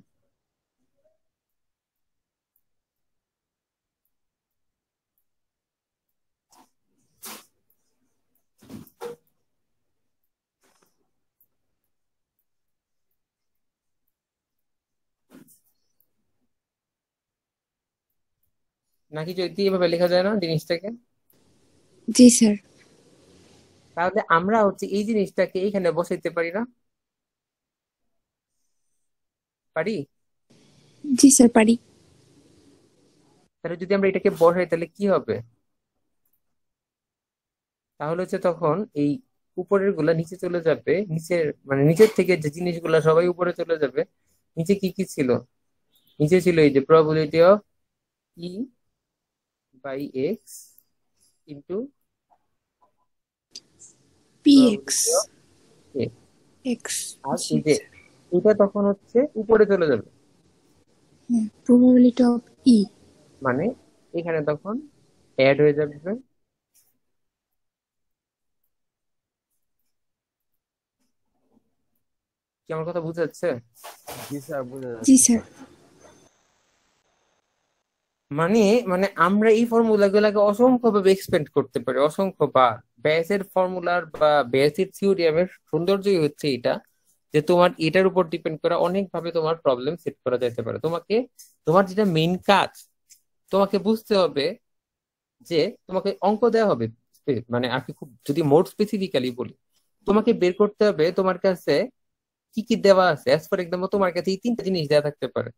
নাকি যদি এভাবে লেখা যায় না জিনিসটাকে? জি স্যার। তাহলে আমরা হচ্ছে এই জিনিসটাকে এইখানে বসাইতে পারি না? পারি। জি স্যার পারি। তাহলে যদি আমরা এটাকে বসাই তাহলে কি হবে? তাহলে হচ্ছে তখন এই উপরের গুলা নিচে চলে যাবে, নিচের মানে নিচের থেকে যে জিনিসগুলা সবাই উপরে চলে যাবে। নিচে কি কি ছিল? নিচে ছিল এই যে probability of E by X into P X probability of A. X. আর জি এই যে স্যার। এটা তখন হচ্ছে উপরে চলে যাবে, প্রবাবিলিটি অফ ই। মানে এখানে তখন অ্যাড হয়ে যাবে। কি আমার কথা বুঝা যাচ্ছে? জি স্যার, বুঝা জি যাচ্ছে স্যার। স্যার। মানে মানে আমরা এই ফর্মুলা গুলাকে অসংখ্য ভাবে এক্সপেন্ড করতে পারি, অসংখ্য বার। ব্যাসের ফর্মুলার বা ব্যাসের থিওরিয়ামের সৌন্দর্যই হচ্ছে এটা, যে তোমার এটার উপর ডিপেন্ড করা অনেক ভাবে তোমার প্রবলেম সেট করা যেতে পারে। তোমাকে তোমার যেটা মেইন কাজ, তোমাকে বুঝতে হবে যে তোমাকে অঙ্ক দেওয়া হবে, মানে আর কি, খুব যদি মোর স্পেসিফিক্যালি বলি, তোমাকে বের করতে হবে তোমার কাছে কি কি দেওয়া আছে। অ্যাজ ফর এক্সাম্পল তোমার কাছে এই তিনটা জিনিস দেওয়া থাকতে পারে,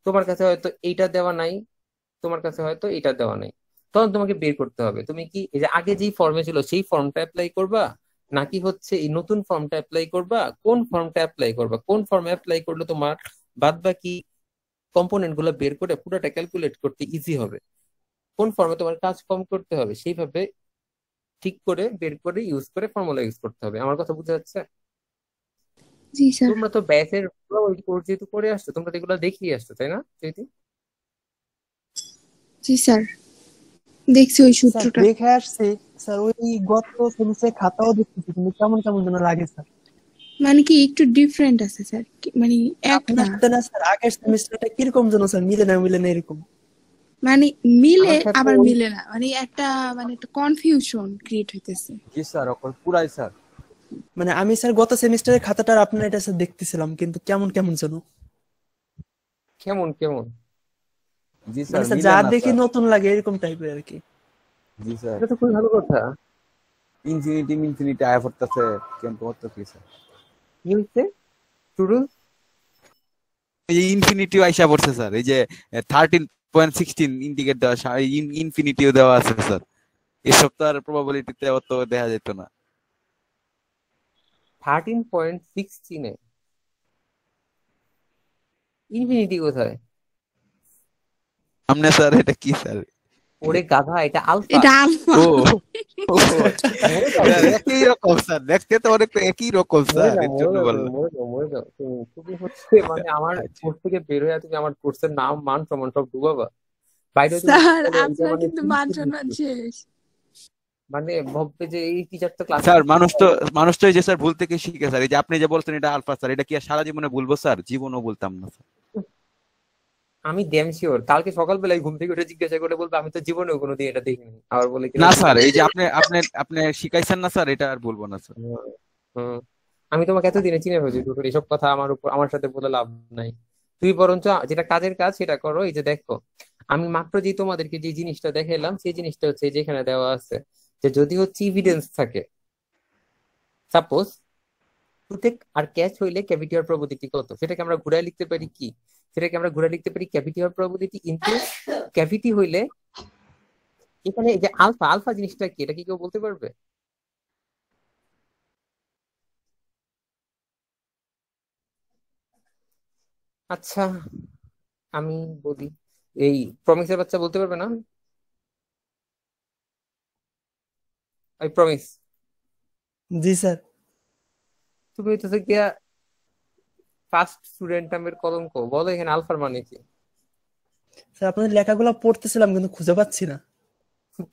তোমার কাছে হয়তো এইটা দেওয়া নাই, তোমার কাছে হয়তো এটা দেওয়া নেই। তখন তোমাকে বের করতে হবে তুমি কি এই যে আগে যেই ফর্মে ছিল সেই ফর্মটা অ্যাপ্লাই করবা, নাকি হচ্ছে এই নতুন ফর্মটা অ্যাপ্লাই করবা, কোন ফর্মটা অ্যাপ্লাই করবা, কোন ফর্মে অ্যাপ্লাই করলে তোমার বাদ বাকি কম্পোনেন্ট গুলো বের করে পুরোটা ক্যালকুলেট করতে ইজি হবে, কোন ফর্মে তোমার কাজ কম করতে হবে, সেইভাবে ঠিক করে বের করে ইউজ করে ফর্মুলা ইউজ করতে হবে। আমার কথা বুঝা যাচ্ছে? জি স্যার। তোমরা তো ব্যাচের কোর্স যেহেতু করে আসছো, তোমরা তো এগুলো দেখিয়ে আসছো, তাই না চৈতি? জি স্যার, দেখছি ওই স্যার সূত্রটা। দেখে আসছি স্যার, ওই গত সেমিস্টারে খাতাও দেখতেছি, কিন্তু কেমন কেমন যেন লাগে স্যার। মানে কি একটু ডিফারেন্ট আছে স্যার, মানে এক আপনার না। সাথে না স্যার, আগের সেমিস্টারটা কিরকম যেন স্যার, মিলে না এরকম। মানে মিলে আমার সাথে আবার ওই মিলে না, মানে একটা মানে একটা কনফিউশন ক্রিয়েট হইতেছে। জি স্যার, অকল পুরাই স্যার। মানে আমি স্যার গত সেমিস্টারের খাতাটা আপনার এটা স্যার দেখতেছিলাম, কিন্তু কেমন কেমন যেন। কেমন কেমন? জি মানে স্যার, স্যার মিলে যা না দেখি স্যার। নতুন লাগে এরকম টাইপের আর কি। জি স্যার, এটা তো খুবই ভালো কথা। ইনফিনিটি আয়া পড়তেছে, কিন্তু অত কি স্যার? কি হচ্ছে শুরু? এই যে ইনফিনিটিও আইসা পড়ছে স্যার, এই যে 13.16 ইন্ডিকেট দেওয়া, ইনফিনিটিও দেওয়া আছে স্যার। এসব তো আর প্রবাবিলিটিতে অত দেখা যেত না। 13.16 ইনফিনিটি কোথায়? সামনে স্যার, এটা কি স্যার? ওরে গাধা, এটা আলফা। এটা আলফা। ও ও, মরে যাও স্যার তুমি, একই রকম স্যার, দেখতে তো অনেক একই রকম মরে স্যার, যাও, এর মরে জন্য যাও তুমি, বললাম। মরে যাও, মরে যাও তুমি। তুমি হচ্ছে মানে আমার আচ্ছা। কোর্স থেকে বের হয়ে তুমি আমার কোর্সের নাম মান সম্মান সব ডুবাবা। বাইরে তুমি স্যার বলো এটা আপনার মানে কিন্তু মান সম্মান শেষ। মানে ভাববে যে এই টিচার তো ক্লাসে স্যার কিছু মানুষ তো এই যে স্যার ভুল থেকে শিখে স্যার। এই যে আপনি যে বলছেন এটা আলফা স্যার, এটা কি আর সারা জীবনে ভুলবো স্যার? জীবনও বলতাম না স্যার। আমি ড্যাম শিওর কালকে সকালবেলায় ঘুম থেকে উঠে জিজ্ঞাসা করে বলবো আমি তো জীবনেও কোনোদিন এটা দেখিনি, আবার বলে কিনা না তুমি স্যার, এটা এই যে দেখো। আপনি আপনি আপনি শিখাইছেন না স্যার, এটা আর বলবো না স্যার। হুম, হুম। আমি তোমাকে এতদিনে চিনে ফেলছি টুটুল, এসব কথা আমার উপর আমার সাথে বলে লাভ নাই। তুই বরঞ্চ যেটা কাজের কাজ সেটা করো। এই যে দেখো, আমি মাত্র যে তোমাদেরকে যে জিনিসটা দেখাইলাম সেই জিনিসটা হচ্ছে যেখানে দেওয়া আছে যে যদি হচ্ছে ইভিডেন্স থাকে, সাপোজ টুথেক আর ক্যাচ হইলে ক্যাভিটি হওয়ার প্রববিলিটি কত, সেটাকে আমরা ঘুরায় লিখতে পারি কি, সেটাকে আমরা ঘুরায় লিখতে পারি ক্যাভিটি হওয়ার প্রববিলিটি ইনটু ক্যাভিটি হইলে এখানে এই যে আলফা, আলফা জিনিসটা কি, এটা কি কেউ বলতে পারবে? আচ্ছা আমি বলি, এই প্রমিসের বাচ্চা বলতে পারবে না? ওই প্রমিস, জি স্যার। তুমি হইতেছে গিয়া ফার্স্ট স্টুডেন্ট নামের কলঙ্ক, বলো এখানে আলফার মানে কি? স্যার আপনাদের লেখাগুলো পড়তেছিলাম কিন্তু খুঁজে পাচ্ছি না।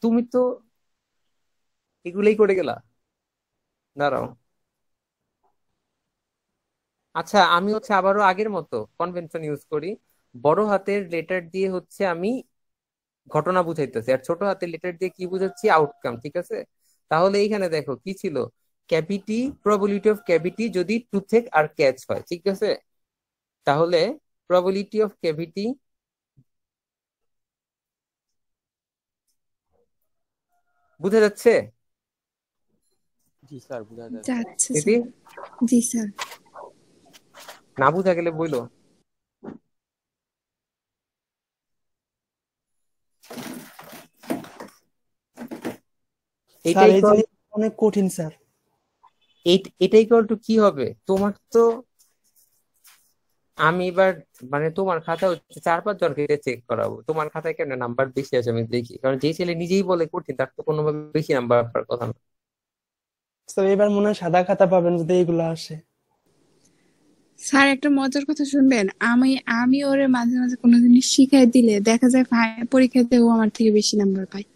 তুমি তো এগুলোই করে গেলা, দাঁড়াও। আচ্ছা আমি হচ্ছে আবারও আগের মতো কনভেনশন ইউজ করি, বড় হাতের লেটার দিয়ে হচ্ছে আমি ঘটনা বুঝাইতেছি, আর ছোট হাতের লেটার দিয়ে কি বুঝাচ্ছি, আউটকাম, ঠিক আছে? তাহলে এইখানে দেখো কি ছিল, ক্যাভিটি, প্রবাবিলিটি অফ ক্যাভিটি যদি টুথেক আর ক্যাচ হয়, ঠিক আছে? তাহলে প্রবাবিলিটি অফ ক্যাভিটি, বুঝা যাচ্ছে? জি স্যার, বোঝা যাচ্ছে। যাচ্ছে দিদি, স্যার। জি স্যার। না বুঝা গেলে বইলো। স্যার এটাই এই কল, জিনিস অনেক কঠিন স্যার। এটাই কল টু কি হবে তোমার তো, আমি এবার মানে তোমার খাতা হচ্ছে 4-5 জনকে চেক করাবো, তোমার খাতায় কেন নাম্বার বেশি আছে আমি দেখি, কারণ যে ছেলে নিজেই বলে কঠিন তার তো কোনোভাবে বেশি নাম্বার পাওয়ার কথা না। স্যার এবার মনে হয় সাদা খাতা পাবেন যদি এইগুলো আসে। স্যার একটা মজার কথা শুনবেন, আমি আমি ওরে মাঝে মাঝে কোনো জিনিস শিখাই দিলে দেখা যায় পরীক্ষাতে ও আমার থেকে বেশি নাম্বার পায়।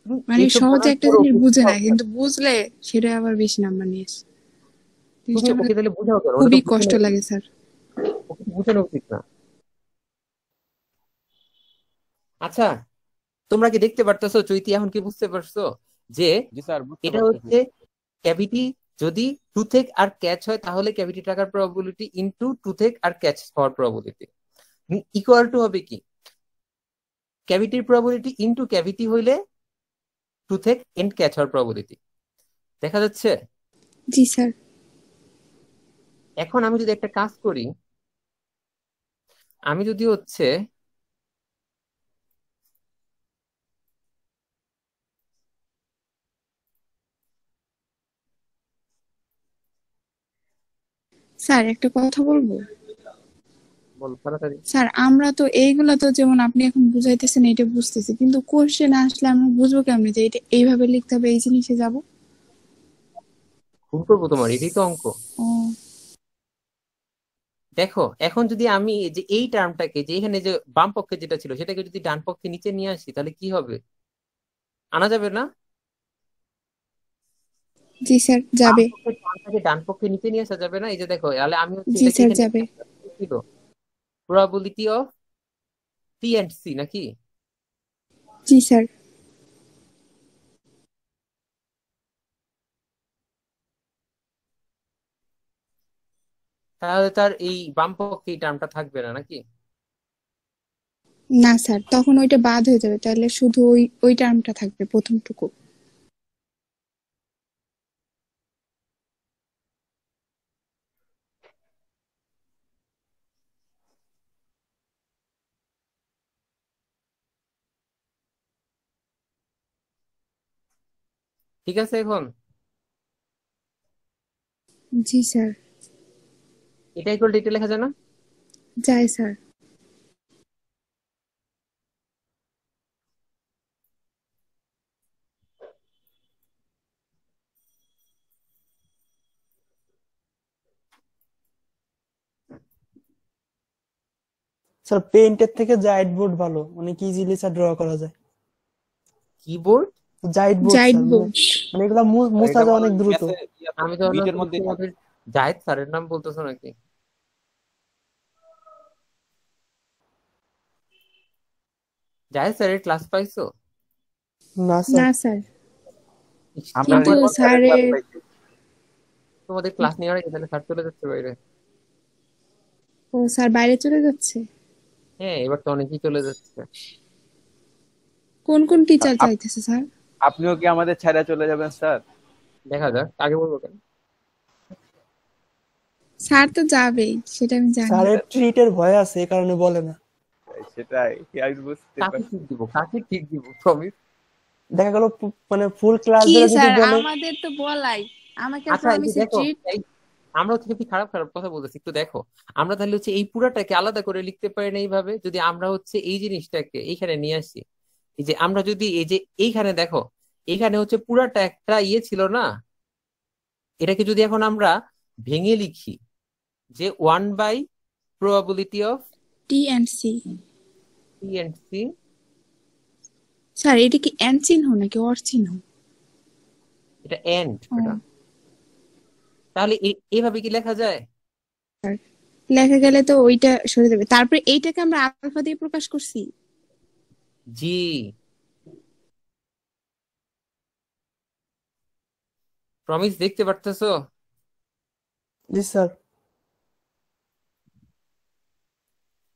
তুমি মানে এইসব সহজে করার একটা পরও জিনিস বুঝে বুঝাও না, কেন? কিন্তু বুঝলে সেটা আবার বেশি নাম্বার নিয়ে আসে। তুমি জিনিসটা আমার ওকে তাহলে বুঝাও কেন, ওটা তো খুবই বুঝানো কষ্ট উচিত, লাগে স্যার। ওকে তো বুঝানো উচিত না। আচ্ছা তোমরা কি দেখতে পারতেছো, চৈতি এখন কি বুঝতে পারছো যে জি স্যার, বুঝতে এটা পারতেছি। হচ্ছে ক্যাভিটি যদি টুথেক আর ক্যাচ হয় তাহলে ক্যাভিটি টাকার প্রবাবিলিটি ইনটু টুথেক আর ক্যাচ হওয়ার প্রবাবিলিটি ইকুয়াল টু হবে কি, ক্যাভিটির প্রবাবিলিটি ইনটু ক্যাভিটি হইলে টুথেক এন্ড ক্যাচ হওয়ার প্রবাবিলিটি, দেখা যাচ্ছে? জি স্যার। এখন আমি যদি একটা কাজ করি, আমি যদি হচ্ছে স্যার একটা কথা বলবো। বল তাড়াতাড়ি। স্যার আমরা তো এইগুলা তো যেমন আপনি এখন বুঝাইতেছেন এটা বুঝতেছি, কিন্তু কোশ্চেন আসলে আমরা বুঝবো কেমনে যে এটা এইভাবে লিখতে হবে, এই জিনিসে যাব? ভুল করবো তোমার, এটাই তো অঙ্ক। ও দেখো এখন যদি আমি এই যে এই টার্মটাকে, যে এখানে যে বাম পক্ষে যেটা ছিল সেটাকে যদি ডান পক্ষে নিচে নিয়ে আসি তাহলে কি হবে, আনা যাবে না? জি স্যার বাম যাবে। পক্ষের টার্মটাকে ডান পক্ষে নিচে নিয়ে আসা যাবে না? এই যে দেখো, তাহলে আমি হচ্ছে জি এটাকে স্যার এখানে যাবে। কি ছিল, probability of P and C নাকি? জি স্যার। তাহলে তার এই বাম পক্ষে এই টার্মটা থাকবে না নাকি? না স্যার, তখন ওইটা বাদ হয়ে যাবে, তাহলে শুধু ওই ওই টার্মটা থাকবে প্রথমটুকু। ঠিক আছে এখন জি স্যার। এটা ইকুয়াল টু এটা লেখা যায় না? যায় স্যার। স্যার পেইন্টের থেকে জাইট বোর্ড ভালো, অনেক ইজিলি স্যার ড্র করা যায়। কিবোর্ড? জাইট বোর্ড জাইট স্যার, বোর্ড। মানে এগুলা স্যার মোছা এটা যায় মনে অনেক হয় দ্রুত। আমি তো ভাবলাম বিটের তুমি মধ্যেই থাকে। তোমাদের জাহিদ স্যারের নাম বলতেছো নাকি? জাহেদ স্যারের ক্লাস পাইছো? না না স্যার। স্যার, আমরা কিন্তু রিপন স্যারের ক্লাস স্যারের পাইছি। তোমাদের ক্লাস নেওয়ার আগে তাহলে স্যার চলে যাচ্ছে বাইরে। ও স্যার বাইরে চলে যাচ্ছে। হ্যাঁ, এবার তো অনেকেই চলে যাচ্ছে। কোন কোন টিচার আপ- যাইতেছে স্যার? আপনিও কি আমাদের ছাড়া চলে যাবেন স্যার? দেখা যাক, আগে বলবো কেন। স্যার তো যাবেই, সেটা আমি জানি। স্যারের ট্রিটের ভয় আছে, এই কারণে বলে না। সেটাই আমি বুঝতে কাকে পারছি। ঠিক দিব, কাকে ঠিক দিব প্রমিস? দেখা গেল মানে ফুল ক্লাস কি ধরে যদি স্যার, বলে। আমাদের তো বলাই, আমাকে আচ্ছা এই যে প্রমিসে দেখো, ট্রিট। এই আমরা হচ্ছে কি খারাপ খারাপ কথা বলতেছি, একটু দেখো। আমরা তাহলে হচ্ছে এই পুরাটাকে আলাদা করে লিখতে পারি না এইভাবে? যদি আমরা হচ্ছে এই জিনিসটাকে এইখানে নিয়ে আসি, এই যে আমরা যদি এই যে এইখানে দেখো, এইখানে হচ্ছে পুরাটা একটা ইয়ে ছিল না, এটাকে যদি এখন আমরা ভেঙে লিখি যে 1 by probability of T and C. P and C. Sir এটা কি এন্ড চিহ্ন নাকি অর চিহ্ন? এটা এন্ড ও, এটা। তাহলে এইভাবে কি লেখা যায়? লেখা গেলে তো ওইটা সরে যাবে, তারপরে এইটাকে আমরা আলফা দিয়ে প্রকাশ করছি। জি। প্রমিস দেখতে পারতেছো? জি স্যার।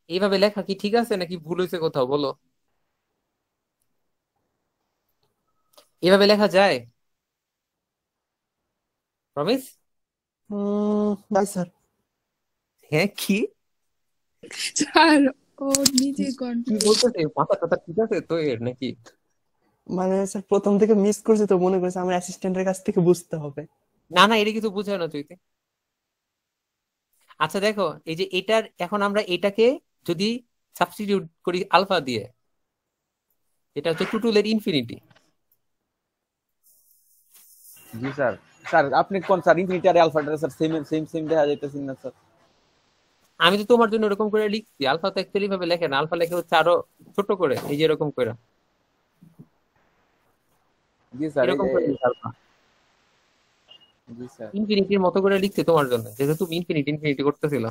এইভাবে লেখা কি ঠিক আছে নাকি ভুল হয়েছে কোথাও বলো? এভাবে লেখা যায় প্রমিস? না স্যার। হ্যাঁ কি স্যার ও নিজে কি কি কনফিউজ। বলতেছে, মাথা টাথা ঠিক আছে তো এর নাকি? মানে স্যার প্রথম থেকে মিস করছি তো মনে করছে আমার অ্যাসিস্ট্যান্টের কাছ থেকে বুঝতে হবে। না না, এটা কিছু বুঝায় না চৈতে। আচ্ছা দেখো, এই যে এটার এখন আমরা এটাকে যদি সাবস্টিটিউট করি আলফা দিয়ে, এটা হচ্ছে টুটুলের ইনফিনিটি। জি স্যার। স্যার আপনি কোন স্যার ইনফিনিটি আর আলফাটা স্যার সেম সেম সেম দেখা যাইতেছেন না স্যার? আমি তো তোমার জন্য এরকম করে লিখছি, আলফা তো অ্যাকচুয়ালি ভাবে লেখে না, আলফা লেখে হচ্ছে আরো ছোট করে, এই যে এরকম করে, জি স্যার এই এরকম যে করে লিখে আলফা জি স্যার। ইনফিনিটির মতো করে লিখছি তোমার জন্য, যেহেতু তুমি ইনফিনিটি ইনফিনিটি করতেছিল।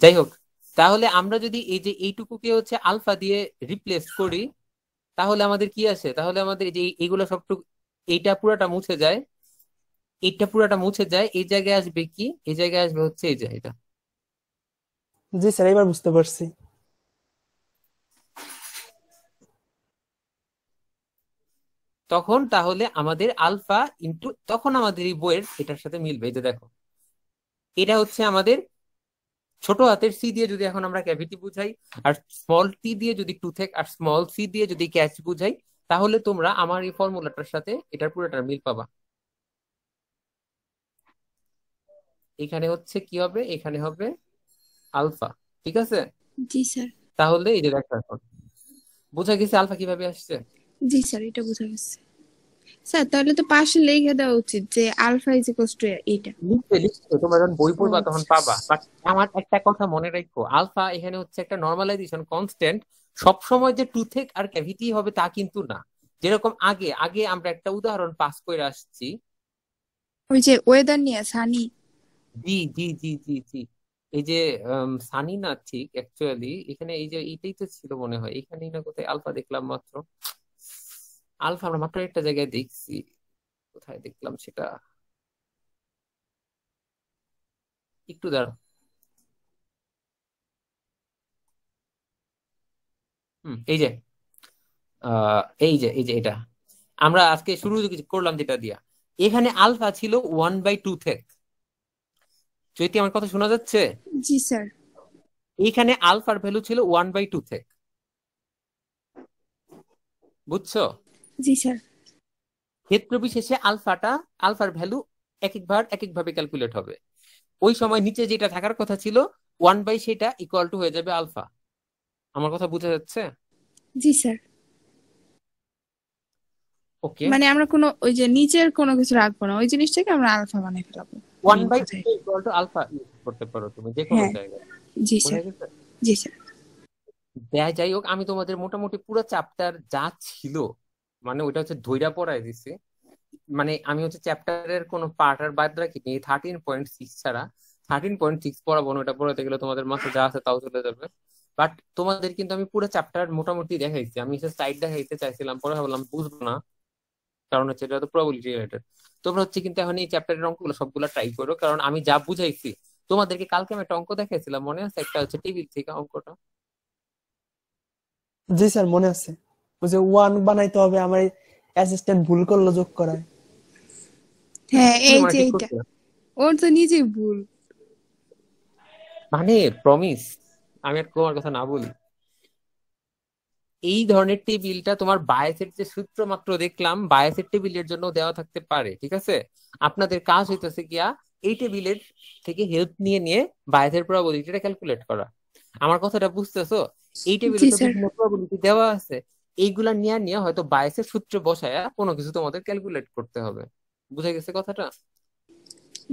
যাই হোক, তাহলে আমরা যদি এই যে এইটুকুকে হচ্ছে আলফা দিয়ে রিপ্লেস করি, তাহলে আমাদের কি আসে? তাহলে আমাদের এই যে এইগুলো সবটুকু, এইটা পুরাটা মুছে যায়, এইটা পুরাটা মুছে যায়, এই জায়গায় আসবে কি, এই জায়গায় আসবে হচ্ছে এই যে এটা। জি স্যার, এবার বুঝতে পারছি। তখন তাহলে আমাদের আলফা ইন্টু, তখন আমাদের এই বইয়ের এটার সাথে মিলবে। এই যে দেখো, এটা হচ্ছে আমাদের ছোট হাতের সি দিয়ে যদি এখন আমরা ক্যাভিটি বুঝাই, আর স্মল টি দিয়ে যদি টুথেক, আর স্মল সি দিয়ে যদি ক্যাচ বুঝাই, তাহলে তোমরা আমার এই ফর্মুলাটার সাথে এটার পুরোটার মিল পাবা। এখানে হচ্ছে কি হবে, এখানে হবে আলফা। ঠিক আছে? জি স্যার। তাহলে এই যে দেখো এখন বোঝা গেছে আলফা কিভাবে আসছে। জি স্যার, এটা বোঝা গেছে। স্যার তাহলে তো পাশে লিখে দেওয়া উচিত যে আলফা ইজ ইকুয়ালস টু এটা। লিখতে লিখতে তোমরা যখন বই ও পড়বা তখন আচ্ছা। পাবা, বাট আমার একটা কথা মনে রাখো, আলফা এখানে হচ্ছে একটা নর্মালাইজেশন কনস্ট্যান্ট। সব সময় যে টুথেক আর ক্যাভিটি হবে তা কিন্তু না। যেরকম আগে আগে আমরা একটা উদাহরণ পাস করে আসছি। ওই যে ওয়েদার নিয়ে সানি। জি জি জি জি জি। এই যে সানি না, ঠিক অ্যাকচুয়ালি এখানে এই যে এইটাই তো ছিল মনে হয়, এখানেই না কোথায় আলফা দেখলাম মাত্র। আলফা আমরা মাত্র একটা জায়গায় দেখছি, কোথায় দেখলাম সেটা, একটু দাঁড়াও। এই যে এই যে এটা আমরা আজকে শুরু করলাম যেটা দিয়া, এখানে আলফা ছিল 1/2 থেকে। যদি আমার কথা শোনা যাচ্ছে, জি স্যার। এইখানে আলফার ভ্যালু ছিল 1/2 থেকে। বুঝছো? জি স্যার। ক্ষেত্র বিশেষে আলফার ভ্যালু এক একভাবে ক্যালকুলেট হবে। ওই সময় নিচে যেটা থাকার কথা ছিল 1/, সেটা ইকুয়াল টু হয়ে যাবে আলফা। আমার কথা বোঝা যাচ্ছে? জি স্যার। ওকে। মানে আমরা কোনো ওই যে নিচের কোনো কিছু রাখবো না, ওই জিনিসটাকে আমরা আলফা বানিয়ে ফেলাবো। ওয়ান মেইন বাই কথাই। ইকুয়াল টু আলফা ইউজ করতে পারো তুমি যে কোনো হ্যাঁ। জায়গায়। জি বোঝা স্যার। গেছে? জি স্যার। যাই হোক, আমি তোমাদের মোটামুটি পুরো চ্যাপ্টার যা ছিল মানে ওইটা হচ্ছে ধইরা পড়ায় দিছি। মানে আমি হচ্ছে চ্যাপ্টারের কোনো পার্ট আর বাদ রাখিনি, 13.6 ছাড়া। 13.6 পড়াবো না, ওটা পড়াতে গেলে তোমাদের মাথায় যা আছে তাও চলে যাবে। বাট তোমাদের কিন্তু আমি পুরো চ্যাপ্টার মোটামুটি দেখাইছি, আমি সাইড দেখাইতে চাইছিলাম, পরে ভাবলাম বুঝবো না, কারণ হচ্ছে এটা তো প্রবাবিলিটি রিলেটেড। তোমরা হচ্ছে কিন্তু এখন এই চ্যাপ্টারের অঙ্কগুলো সবগুলো ট্রাই করো, কারণ আমি যা বুঝাইছি তোমাদেরকে কালকে আমি একটা অঙ্ক দেখাইছিলাম, মনে আছে? একটা হচ্ছে টেবিল থেকে অঙ্কটা। জি স্যার মনে আছে, ওই যে ওয়ান বানাইতে হবে, আমার অ্যাসিস্ট্যান্ট ভুল করলো যোগ করায়। হ্যাঁ তুমি এই মানে যে ঠিক এইটা করছো ওর তো নিজেই ভুল। মানে প্রমিস, আমি আর তোমার কথা না বলি, এই ধরনের টেবিলটা তোমার বায়াসের যে সূত্র মাত্র দেখলাম, বায়াসের টেবিলের জন্য দেওয়া থাকতে পারে, ঠিক আছে? আপনাদের কাজ হইতেছে গিয়া এই টেবিলের থেকে হেল্প নিয়ে নিয়ে বায়াসের প্রবাবিলিটিটা ক্যালকুলেট করা। আমার কথাটা বুঝতেছো? এই টেবিলে জি তো স্যার। বিভিন্ন প্রবাবিলিটি দেওয়া আছে, এইগুলা নিয়ে নিয়ে হয়তো বায়াসের সূত্র বসায়া কোনো কিছু তোমাদের ক্যালকুলেট করতে হবে। বুঝা গেছে কথাটা?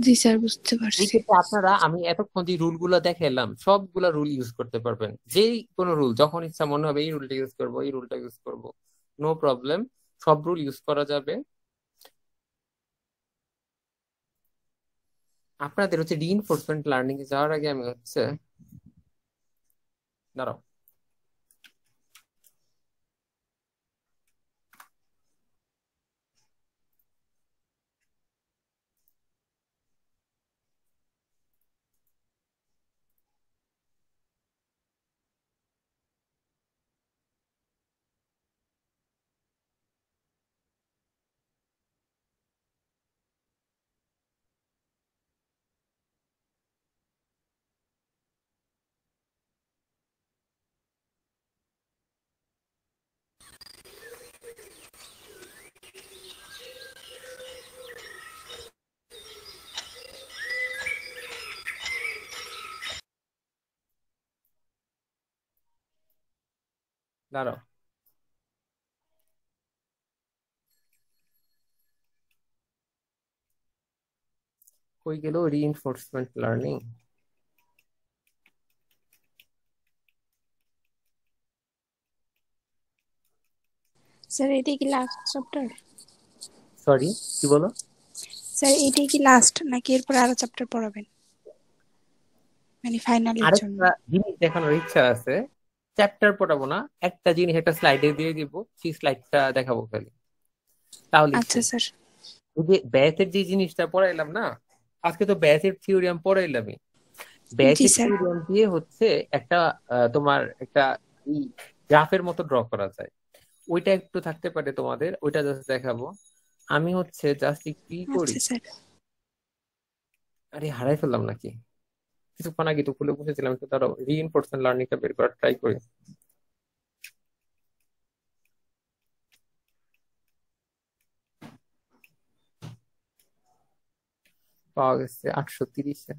জি স্যার বুঝতে এই পারছি। ক্ষেত্রে আপনারা, আমি এতক্ষণ যে রুল গুলো দেখালাম সবগুলা রুল ইউজ করতে পারবেন, যেই কোনো রুল যখন ইচ্ছা মনে হবে এই রুলটা ইউজ করবো, এই রুলটা ইউজ করবো, নো প্রবলেম, সব রুল ইউজ করা যাবে। আপনাদের হচ্ছে রিইনফোর্সমেন্ট লার্নিং এ যাওয়ার আগে আমি হচ্ছে, দাঁড়াও, দাঁড়াও, কই গেল রিইনফোর্সমেন্ট লার্নিং? স্যার এটাই কি লাস্ট চ্যাপ্টার? সরি, কি বলো? স্যার এটাই কি লাস্ট নাকি এরপর আরো চ্যাপ্টার পড়াবেন, মানে ফাইনালের জন্য? আরেকটা জিনিস দেখানোর ইচ্ছা আছে, চ্যাপ্টার পড়াবো না, একটা জিনিস একটা স্লাইডে দিয়ে দিব, সেই স্লাইডটা দেখাবো খালি, তাহলেই আচ্ছা শেষ। স্যার। ওই যে ব্যাসের যে জিনিসটা পড়াইলাম না, আজকে তো ব্যাসের থিওরিয়াম পড়াইলামই, জি ব্যাসের স্যার। থিওরিয়াম দিয়ে হচ্ছে একটা তোমার একটা গ্রাফের মতো ড্র করা যায়, ওইটা একটু থাকতে পারে তোমাদের, ওইটা জাস্ট দেখাবো। আমি হচ্ছে জাস্ট কি করি, আচ্ছা স্যার। আরে হারাই ফেললাম নাকি? কিছুক্ষণ আগে তো খুলে বসেছিলাম, একটু তারা রিইনফোর্সমেন্ট লার্নিংটা বের করার ট্রাই করি। পাওয়া গেছে 830-এ।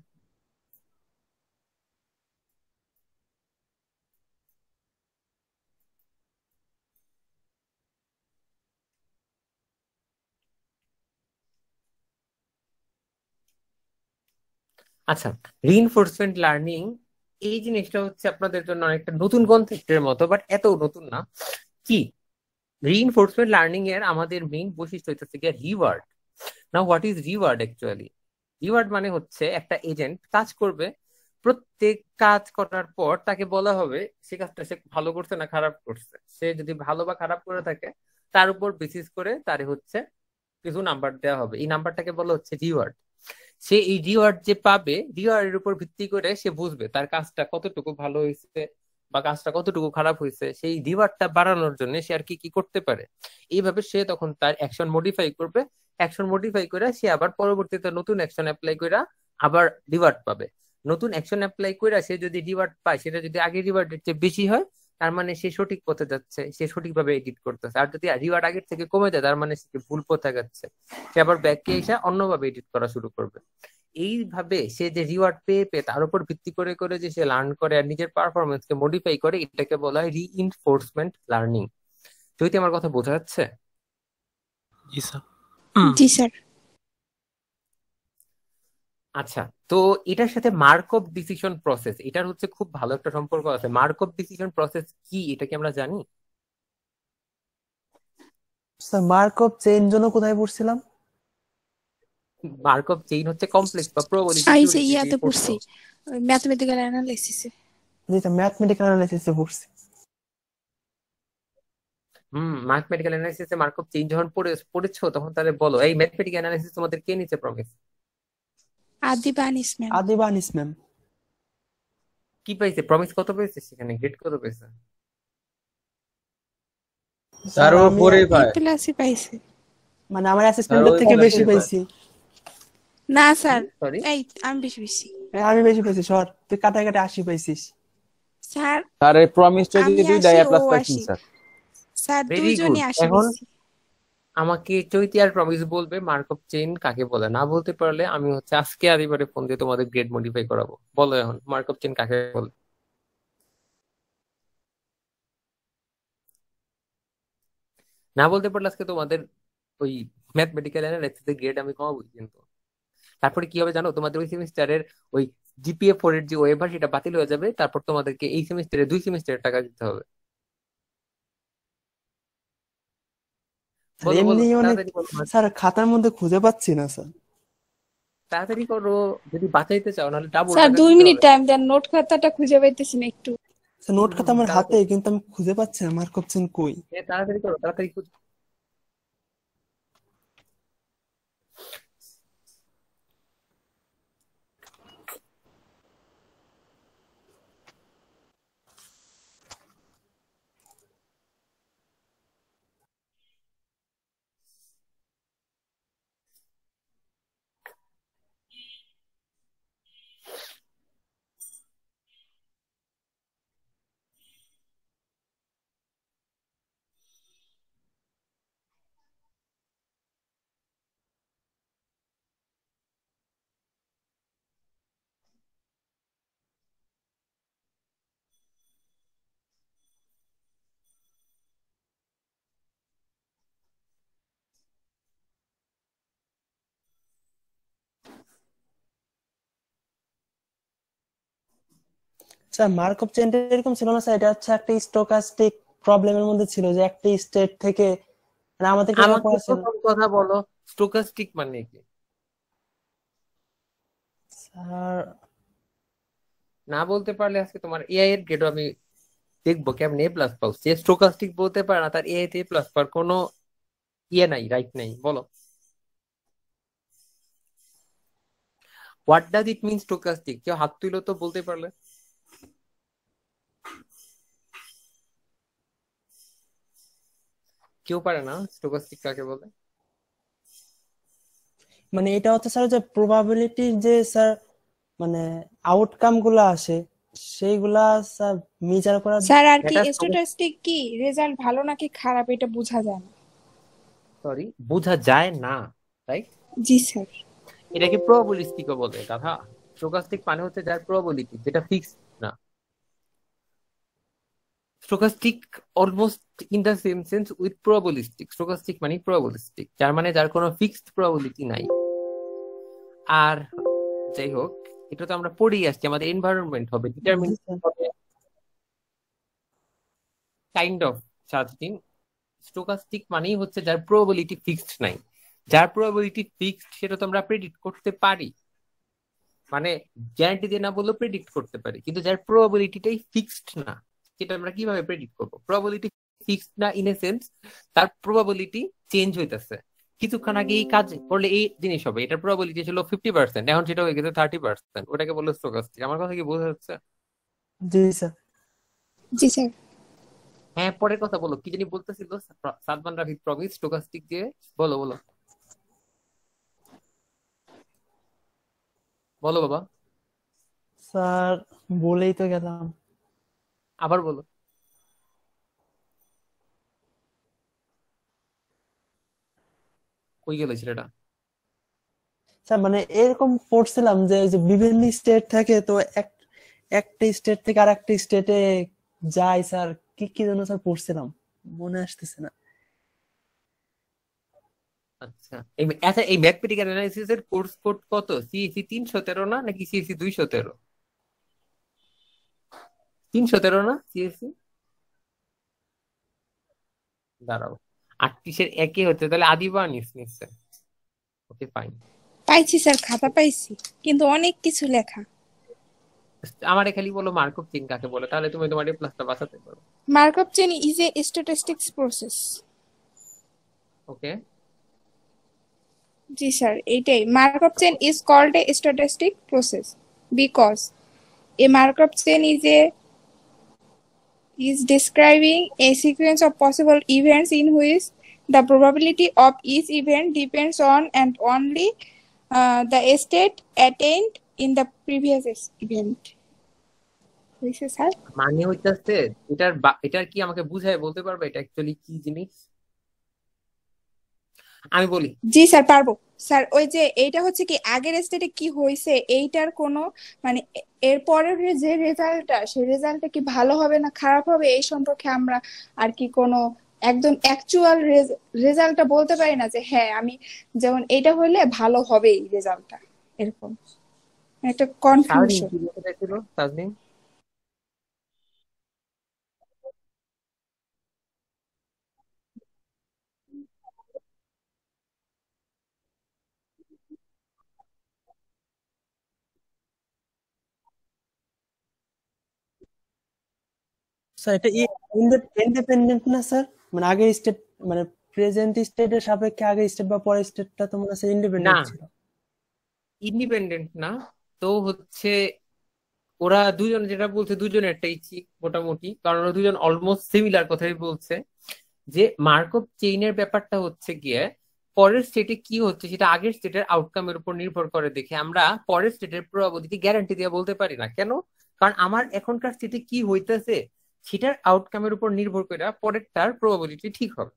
আচ্ছা, রিইনফোর্সমেন্ট লার্নিং এই জিনিসটা হচ্ছে আপনাদের জন্য অনেকটা নতুন কনসেপ্টের মতো, বাট এত নতুন না। কি, রিইনফোর্সমেন্ট লার্নিং এর আমাদের মেইন বৈশিষ্ট্য হচ্ছে গিয়ে reward. Now what is reward actually? Reward মানে হচ্ছে একটা এজেন্ট কাজ করবে, প্রত্যেক কাজ করার পর তাকে বলা হবে সে কাজটা সে ভালো করছে না খারাপ করছে। সে যদি ভালো বা খারাপ করে থাকে তার উপর বেসিস করে তার হচ্ছে কিছু নাম্বার দেওয়া হবে, এই নাম্বারটাকে বলা হচ্ছে রিওয়ার্ড। সে এই রিওয়ার্ড যে পাবে, রিওয়ার্ডের উপর ভিত্তি করে সে বুঝবে তার কাজটা কতটুকু ভালো হয়েছে বা কাজটা কতটুকু খারাপ হয়েছে, সেই রিওয়ার্ডটা বাড়ানোর জন্য সে আর কি কি করতে পারে। এইভাবে সে তখন তার অ্যাকশন মডিফাই করবে, অ্যাকশন মডিফাই করে সে আবার পরবর্তীতে নতুন অ্যাকশন অ্যাপ্লাই করে আবার রিওয়ার্ড পাবে। নতুন অ্যাকশন অ্যাপ্লাই করে সে যদি রিওয়ার্ড পায়, সেটা যদি আগের রিওয়ার্ডের চেয়ে বেশি হয়, তার মানে সে সঠিক পথে যাচ্ছে, সে সঠিকভাবে এডিট করতেছে। আর যদি রিওয়ার্ড আগের থেকে কমে যায়, তার মানে সে ভুল পথে যাচ্ছে, সে আবার ব্যাককে এসে অন্যভাবে এডিট করা শুরু করবে। এইভাবে সে যে রিওয়ার্ড পেয়ে পেয়ে তার উপর ভিত্তি করে করে যে সে লার্ন করে আর নিজের পারফরমেন্স কে মডিফাই করে, এটাকে বলা হয় রিইনফোর্সমেন্ট লার্নিং। যদি আমার কথা বোঝা যাচ্ছে? জি স্যার। জি স্যার। আচ্ছা, তো এটার সাথে মার্কঅপ ডিসিশন প্রসেস, এটার হচ্ছে খুব ভালো একটা সম্পর্ক আছে। মার্কঅপ ডিসিশন প্রসেস কি, এটা কি আমরা জানি? স্যার মার্কঅপ চেইন জন্য কোথায় পড়ছিলাম? মার্কঅপ চেইন হচ্ছে কমপ্লেক্স বা প্রবাবিলিটি এই যে থিওরি দিয়ে ইয়াতে পড়ছো। পড়ছি, ম্যাথমেটিক্যাল অ্যানালাইসিসে। যেটা ম্যাথমেটিক্যাল অ্যানালাইসিসে পড়ছি। ম্যাথমেটিক্যাল অ্যানালাইসিসে মার্কআপ চেইন যখন পড়েছো তখন তাহলে বলো এই ম্যাথমেটিক্যাল অ্যানালাইসিস তোমাদের কে নিচে promise? Adiba Anis ma'am. Adiba Anis ma'am. কি পাইছে? প্রমিস কত পেয়েছে? সেখানে গ্রেড কত পেয়েছে? স্যার তার আমি উপরে এ পায়, প্লাসই পাইছে। মানে আমার তার অ্যাসিস্ট্যান্টের ওই থেকে বেশি প্লাসই পায়। পাইছি। না স্যার, সরি, এই আমি বেশি বেশি। আমি বেশি পাইছি সর, তুই কাটা কাটা 80 পাইছিস। স্যার স্যার এই প্রমিসটা আমি যদি দুই 80, এ ও প্লাস পাইছেন 80। স্যার। Sir very good. দুইজনই 80 এখন বেশি। আমাকে চৈতি আর প্রমিস বলবে মার্কআপ চেইন কাকে বলে। না বলতে পারলে আমি হচ্ছে আজকে আদিবারে ফোন দিয়ে তোমাদের গ্রেড মডিফাই করাবো। বলো এখন মার্কআপ চেইন কাকে বলে। না বলতে পারলে আজকে তোমাদের ওই ম্যাথমেটিক্যাল অ্যানালাইসিসের গ্রেড আমি কমাবো কিন্তু। তারপরে কি হবে জানো? তোমাদের ওই সেমিস্টারের ওই জিপিএ 4 এর যে ওয়েভার সেটা বাতিল হয়ে যাবে। তারপর তোমাদেরকে এই সেমিস্টারে 2 সেমিস্টারের টাকা দিতে হবে। স্যার বলো বলো, এমনি অনেক, তাড়াতাড়ি বলো। স্যার খাতার মধ্যে খুঁজে পাচ্ছি না স্যার। তাড়াতাড়ি করো যদি বাঁচাইতে চাও, নাহলে ডাবল স্যার টাকা 2 দিতে মিনিট হবে। টাইম দেন, নোট খাতাটা খুঁজে পাইতেছি না একটু। স্যার নোট খাতা আমার হাতে, তাড়াতাড়ি। কিন্তু আমি খুঁজে পাচ্ছি না মার্ক অপশন কই। তাড়াতাড়ি করো, তাড়াতাড়ি খুঁজো। স্যার মার্ক অফ চেনটা এরকম ছিল না স্যার, এটা হচ্ছে একটা স্টোকাস্টিক প্রবলেমের মধ্যে ছিল যে একটা স্টেট থেকে, মানে আমাদেরকে যেটা আমাকে পড়াচ্ছেন। প্রথম কথা বলো, স্টোকাস্টিক মানে কি? স্যার না বলতে পারলে আজকে তোমার এআই এর গ্রেডও আমি দেখবো কেমন এ প্লাস পাও। যে স্টোকাস্টিক বলতে পারে না তার এআই তে প্লাস পাওয়ার কোনো ইয়ে নাই, রাইট নাই। বলো what does it mean stochastic? কেউ হাত তুইলো তো বলতে পারলে। কেউ পারে না স্টোকাস্টিক কাকে বলে? মানে এটা হচ্ছে স্যার যে প্রবাবিলিটির যে স্যার মানে আউটকাম গুলা আসে সেইগুলা স্যার মেজার করার। স্যার আর কি এটা স্ট্যাটিস্টিক কি রেজাল্ট ভালো নাকি খারাপ এটা বোঝা যায় না। সরি, বোঝা যায় না, রাইট? জি স্যার। এটাকে প্রবাবিলিস্টিকও বলে গাধা। স্টোকাস্টিক মানে হচ্ছে যার প্রবাবিলিটি যেটা ফিক্স না। Stochastic almost in the same sense with probabilistic. Stochastic মানে প্রবাবিলিস্টিক, যার মানে যার কোনো ফিক্সড প্রবাবিলিটি নাই। আর যাই হোক, এটা তো আমরা পড়েই আসছি, আমাদের এনভায়রনমেন্ট হবে জি ডিটারমিন স্যার। হবে কাইন্ড অফ সার্টিন। স্টোকাস্টিক মানেই হচ্ছে যার প্রবাবিলিটি ফিক্সড নাই। যার প্রবাবিলিটি ফিক্সড সেটা তো আমরা প্রেডিক্ট করতে পারি, মানে গ্যারান্টি দিয়ে না বললেও প্রেডিক্ট করতে পারি। কিন্তু যার প্রবাবিলিটিটাই ফিক্সড না, সেটা আমরা কিভাবে প্রেডিক্ট করবো? প্রবাবিলিটি ফিক্সড না ইন এ সেন্স তার প্রবাবিলিটি চেঞ্জ হইতেছে। কিছুক্ষণ আগে এই কাজ করলে এই জিনিস হবে, এটার প্রবাবিলিটি ছিল 50%, এখন সেটা হয়ে গেছে 30%। ওটাকে বলে স্টোকাস্টিক। আমার কথা কি বোঝা যাচ্ছে? জি স্যার। জি স্যার। হ্যাঁ, পরের কথা বলো, কি জানি বলতেছিল সালমান রাফি প্রমিস স্টোকাস্টিক দিয়ে। বলো বলো বলো বাবা, স্যার বলেই তো গেলাম। আবার বলো। কই গেল ছেলেটা? স্যার মানে এরকম পড়ছিলাম যে ওই যে বিভিন্ন স্টেট থাকে তো একটা স্টেট থেকে আর একটা স্টেটে যায় স্যার, কি কি যেন স্যার পড়ছিলাম, মনে আসতেছে না। আচ্ছা, আচ্ছা, এই ম্যাথমেটিক্যাল অ্যানালাইসিস এর কোর্স কোড কত? সিএসসি 313 না নাকি সিএসসি 213? 313 না সিএসসি? দাঁড়াও, 38-এর একে হচ্ছে তাহলে আদিবা নিস নিচ্ছে। Okay fine. পাইছি স্যার, খাতা পাইছি কিন্তু অনেক কিছু লেখা। আমারে খালি বলো মার্কভ চেইন কাকে বলে, তাহলে তুমি তোমার এ প্লাসটা বাঁচাতে পারো। Markov chain is a statistics process. Okay, G sir, এইটাই Markov chain is called a statistic process because a Markov chain is describing a sequence of possible events in which the probability of each event depends on and only the state attained in the previous event. হয়েছে sir? মানে হইতাছে এটার কি আমাকে বুঝায় বলতে পারবে এটা অ্যাকচুয়ালি কি জিনিস? আমি বলি। জি স্যার, পারবো স্যার। ওই যে এইটা হচ্ছে কি আগের স্টেটে কি হয়েছে এইটার কোনো মানে এর পরের যে রেজাল্টটা সেই রেজাল্টটা কি ভালো হবে না খারাপ হবে এই সম্পর্কে আমরা আর কি কোনো একদম অ্যাকচুয়াল রেজাল্টটা বলতে পারি না যে হ্যাঁ আমি যেমন এইটা হলে ভালো হবে এই রেজাল্টটা, এরকম একটা সারাদিন কনফিউশন। কি বলতে চাইছিল সারাদিন? স্যার এটা ইন্ডিপেন্ডেন্ট না স্যার? মানে আগে স্টেট মানে প্রেজেন্ট স্টেটের সাপেক্ষে আগে স্টেট বা পরের স্টেটটা তো মনে হচ্ছে না, ইন্ডিপেন্ডেন্ট ছিল। ইন্ডিপেন্ডেন্ট না তো হচ্ছে ওরা দুজন যেটা বলছে দুজনেরটাই ঠিক মোটামুটি, কারণ ওরা দুজন অলমোস্ট সিমিলার কথাই বলছে। যে মার্কভ চেইনের ব্যাপারটা হচ্ছে গিয়ে পরের স্টেটে কি হচ্ছে সেটা আগের স্টেটের আউটকামের উপর নির্ভর করে দেখে আমরা পরের স্টেটের প্রবাবিলিটি গ্যারান্টি দিয়ে বলতে পারি না। কেন? কারণ আমার এখনকার স্টেটে কি হইতেছে সেটার আউটকামের উপর নির্ভর করে পরেরটার প্রবাবিলিটি ঠিক হবে।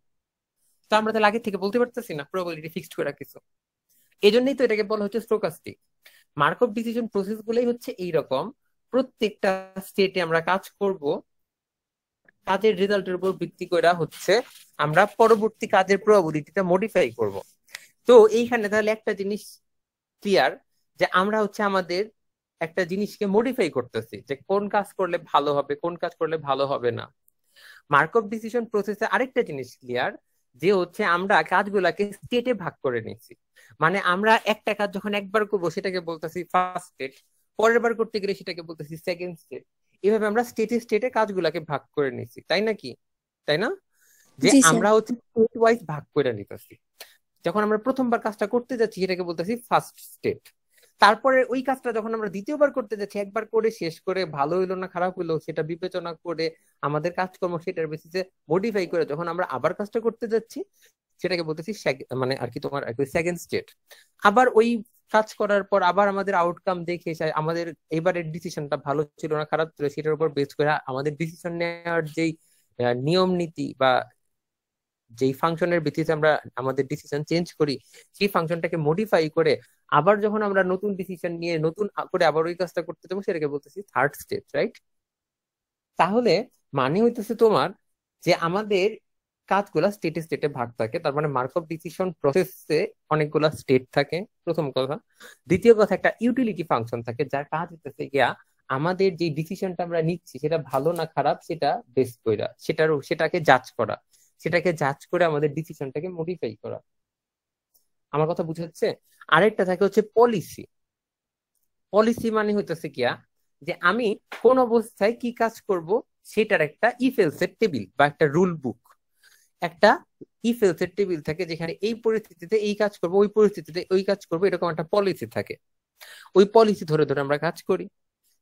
তো আমরা তাহলে আগে থেকে বলতে পারতেছি না প্রবাবিলিটি ফিক্সড করে কিছু। এই জন্যই তো এটাকে বলা হচ্ছে স্টোকাস্টিক। মার্কভ ডিসিশন প্রসেস গুলোই হচ্ছে এইরকম, প্রত্যেকটা স্টেটে আমরা কাজ করব, কাজের রেজাল্টের উপর ভিত্তি করে হচ্ছে আমরা পরবর্তী কাজের প্রবাবিলিটিটা মডিফাই করব। তো এইখানে তাহলে একটা জিনিস ক্লিয়ার যে আমরা হচ্ছে আমাদের একটা জিনিসকে মডিফাই করতেছি যে কোন কাজ করলে ভালো হবে কোন কাজ করলে ভালো হবে না। মার্কভ ডিসিশন প্রসেসে আরেকটা জিনিস ক্লিয়ার যে হচ্ছে আমরা কাজগুলাকে স্টেটে ভাগ করে নিচ্ছি। মানে আমরা একটা কাজ যখন একবার করবো সেটাকে বলতেছি ফার্স্ট স্টেট, পরের বার করতে গেলে সেটাকে বলতেছি সেকেন্ড স্টেট। এভাবে আমরা স্টেটে স্টেটে কাজগুলাকে ভাগ করে নিচ্ছি, তাই নাকি? তাই না? যে জি স্যার। আমরা হচ্ছে স্টেট ওয়াইজ ভাগ করে নিতেছি। যখন আমরা প্রথমবার কাজটা করতে যাচ্ছি সেটাকে বলতেছি ফার্স্ট স্টেট। তারপরে ওই কাজটা যখন আমরা দ্বিতীয়বার করতে যাচ্ছি একবার করে শেষ করে ভালো হইলো না খারাপ হইলো সেটা বিবেচনা করে আমাদের কাজকর্ম সেটার বেসিসে মডিফাই করে যখন আমরা আবার কাজটা করতে যাচ্ছি সেটাকে বলতেছি মানে আর কি তোমার সেকেন্ড স্টেট। আবার ওই কাজ করার পর আবার আমাদের আউটকাম দেখে আমাদের এবারের ডিসিশনটা ভালো ছিল না খারাপ ছিল সেটার উপর বেস করে আমাদের ডিসিশন নেওয়ার যেই নিয়ম নীতি বা যেই ফাংশনের ভিত্তিতে আমরা আমাদের ডিসিশন চেঞ্জ করি সেই ফাংশনটাকে মডিফাই করে আবার যখন আমরা নতুন ডিসিশন নিয়ে নতুন করে আবার ওই কাজটা করতে যাবো সেটাকে বলতেছি থার্ড স্টেপ, রাইট? তাহলে মানে হইতেছে তোমার যে আমাদের কাজগুলা স্টেটে স্টেটে ভাগ থাকে, তার মানে মার্কভ ডিসিশন প্রসেসে অনেকগুলা স্টেট থাকে প্রথম কথা। দ্বিতীয় কথা একটা ইউটিলিটি ফাংশন থাকে যার কাজ হইতেছে গিয়া আমাদের যে ডিসিশনটা আমরা নিচ্ছি সেটা ভালো না খারাপ সেটা বেস কইরা সেটাকে জাজ করা, সেটাকে জাজ করে আমাদের ডিসিশনটাকে মডিফাই করা। আমার কথা বুঝাচ্ছে? আরেকটা থাকে হচ্ছে পলিসি। পলিসি মানে হইতেছে কিয়া যে আমি কোন অবস্থায় কি কাজ করব সেটার একটা ইফ এলস এর টেবিল বা একটা রুল বুক, একটা ইফ এলস এর টেবিল থাকে যেখানে এই পরিস্থিতিতে এই কাজ করব ওই পরিস্থিতিতে ওই কাজ করব, এরকম একটা পলিসি থাকে। ওই পলিসি ধরে ধরে আমরা কাজ করি।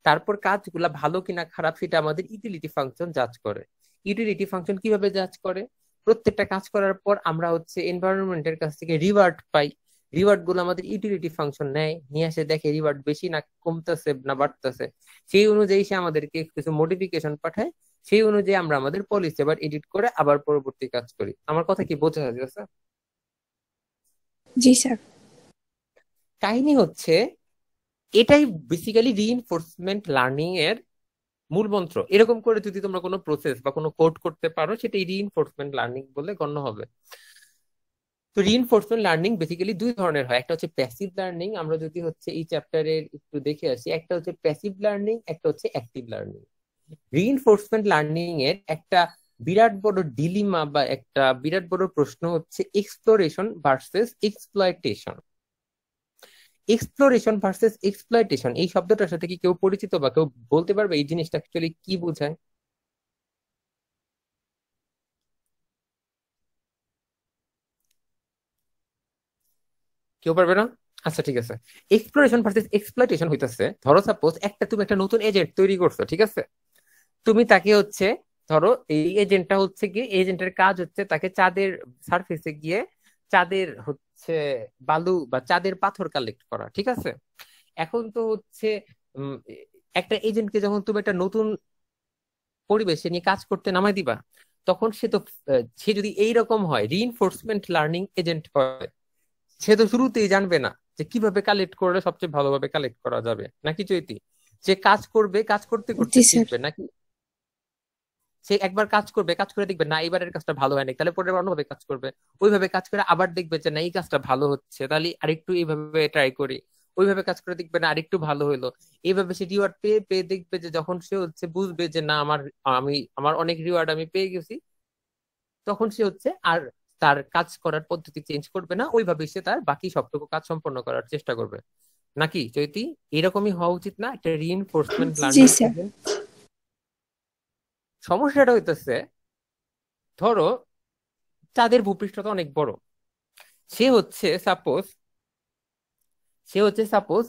তারপর কাজগুলা ভালো কিনা খারাপ সেটা আমাদের ইউটিলিটি ফাংশন জাজ করে। ইউটিলিটি ফাংশন কিভাবে জাজ করে? প্রত্যেকটা কাজ করার পর আমরা হচ্ছে এনভায়রনমেন্টের কাছ থেকে রিওয়ার্ড পাই। রিওয়ার্ড গুলো আমাদের ইউটিলিটি ফাংশন নেয়, নিয়ে আসে দেখে রিওয়ার্ড বেশি না কমতেছে না বাড়তেছে, সেই অনুযায়ী সে আমাদেরকে কিছু মডিফিকেশন পাঠায়। সেই অনুযায়ী আমরা আমাদের পলিসি আবার এডিট করে আবার পরবর্তী কাজ করি। আমার কথা কি বোঝা যাচ্ছে? জি স্যার। কাহিনী হচ্ছে এটাই বেসিক্যালি রিইনফোর্সমেন্ট লার্নিং এর মূল মন্ত্র। এরকম করে যদি তোমরা কোনো প্রসেস বা কোনো কোড করতে পারো সেটাই রিইনফোর্সমেন্ট লার্নিং বলে গণ্য হবে। তো রিইনফোর্সমেন্ট লার্নিং বেসিক্যালি দুই ধরনের হয়, একটা হচ্ছে প্যাসিভ লার্নিং, আমরা যদি হচ্ছে এই চ্যাপ্টারের একটু দেখে আসি, একটা হচ্ছে প্যাসিভ লার্নিং একটা হচ্ছে অ্যাক্টিভ লার্নিং। রিইনফোর্সমেন্ট লার্নিং এর একটা বিরাট বড় ডিলিমা বা একটা বিরাট বড় প্রশ্ন হচ্ছে exploration versus exploitation. Exploration versus exploitation এই শব্দটার সাথে কি কেউ পরিচিত বা কেউ বলতে পারবে এই জিনিসটা অ্যাকচুয়ালি কি বোঝায়? কেউ পারবে না? আচ্ছা ঠিক আছে। এক্সপ্লোরেশন ভার্সেস এক্সপ্লয়টেশন হইতেছে, ধরো সাপোজ তুমি একটা নতুন এজেন্ট তৈরি করছো, ঠিক আছে? তুমি তাকে হচ্ছে, ধরো এই এজেন্টটা হচ্ছে কি, এজেন্টের কাজ হচ্ছে তাকে চাঁদের সারফেসে গিয়ে চাঁদের হচ্ছে বালু বা চাঁদের পাথর কালেক্ট করা, ঠিক আছে? এখন তো হচ্ছে উম, একটা এজেন্টকে যখন তুমি একটা নতুন পরিবেশে নিয়ে কাজ করতে নামাই দিবা, তখন সে তো সে যদি এইরকম হয় রিইনফোর্সমেন্ট লার্নিং এজেন্ট হয়, সে তো শুরুতেই জানবে না যে কিভাবে কালেক্ট করলে সবচেয়ে ভালোভাবে কালেক্ট করা যাবে, নাকি চৈতি? সে কাজ করবে, কাজ করতে করতে জি স্যার। শিখবে, নাকি? সে একবার কাজ করবে, কাজ করে দেখবে না এবারের কাজটা ভালো হয়নি, তাহলে পরের বার অন্যভাবে কাজ করবে, ওইভাবে কাজ করে আবার দেখবে যে না এই কাজটা ভালো হচ্ছে, তাহলে আরেকটু এইভাবে ট্রাই করি, ওইভাবে কাজ করে দেখবে না আরেকটু ভালো হলো। এইভাবে সে রিওয়ার্ড পেয়ে পেয়ে দেখবে যে যখন সে হচ্ছে বুঝবে যে না আমার অনেক রিওয়ার্ড আমি পেয়ে গেছি, তখন সে হচ্ছে আর তার কাজ করার পদ্ধতি চেঞ্জ করবে না, ওইভাবে সে তার বাকি সবটুকু কাজ সম্পন্ন করার চেষ্টা করবে, নাকি চৈতি? এরকমই হওয়া উচিত না একটা রিইনফোর্সমেন্ট জি লার্নিং স্যার। এজেন্ট? সমস্যাটা হইতেছে, ধরো চাঁদের ভূপৃষ্ঠটা অনেক বড়, সে হচ্ছে সাপোজ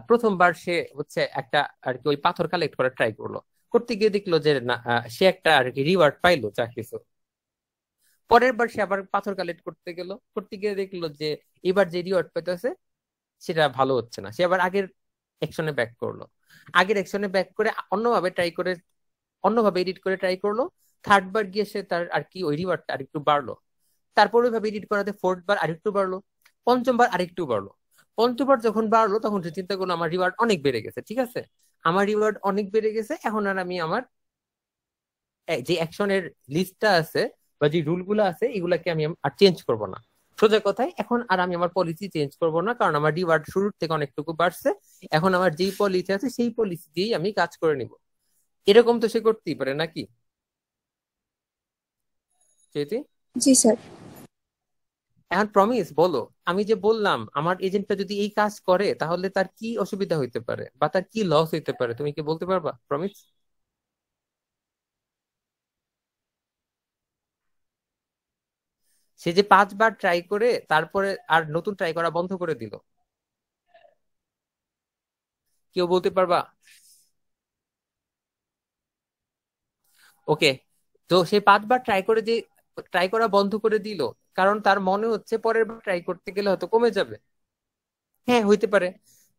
প্রথমবার সে হচ্ছে একটা আর কি ওই পাথর কালেক্ট করার ট্রাই করলো, করতে গিয়ে দেখলো যে না সে একটা আর কি রিওয়ার্ড পাইলো যা কিছু। পরের বার সে আবার পাথর কালেক্ট করতে গেল, করতে গিয়ে দেখলো যে এবার যে রিওয়ার্ড পাইতেছে সেটা ভালো হচ্ছে না, সে আবার আগের অ্যাকশনে ব্যাক করলো, আগের অ্যাকশনে ব্যাক করে অন্যভাবে ট্রাই করে, অন্যভাবে এডিট করে ট্রাই করলো। থার্ড বার গিয়ে সে তার আর কি ওই রিওয়ার্ডটা আরেকটু বাড়লো, তারপর ওইভাবে এডিট করাতে ফোর্থ বার আরেকটু বাড়লো, পঞ্চমবার আরেকটু বাড়লো। পঞ্চমবার যখন বাড়লো তখন সে চিন্তা করলো আমার রিওয়ার্ড অনেক বেড়ে গেছে, ঠিক আছে? আমার রিওয়ার্ড অনেক বেড়ে গেছে, এখন আর আমি আমার যে অ্যাকশনের লিস্টটা আছে বা যে রুল গুলো আছে এগুলাকে আমি আর চেঞ্জ করব না। সোজা কথায় এখন আর আমি আমার পলিসি চেঞ্জ করব না, কারণ আমার রিওয়ার্ড শুরুর থেকে অনেকটুকু বাড়ছে, এখন আমার যেই পলিসি আছে সেই পলিসি দিয়েই আমি কাজ করে নিব। এরকম তো সে করতেই পারে, নাকি চৈতি? জি স্যার। এখন প্রমিস বলো, আমি যে বললাম আমার এজেন্টটা যদি এই কাজ করে তাহলে তার কি অসুবিধা হইতে পারে বা তার কি লস হইতে পারে, তুমি কি বলতে পারবা প্রমিস? সে যে 5 বার ট্রাই করে তারপরে আর নতুন ট্রাই করা বন্ধ করে দিল, কেউ বলতে পারবা? ওকে, তো সে 5 বার ট্রাই করা বন্ধ করে দিল, কারণ তার মনে হচ্ছে পরের বার ট্রাই করতে গেলে হয়তো কমে যাবে। হ্যাঁ হইতে পারে,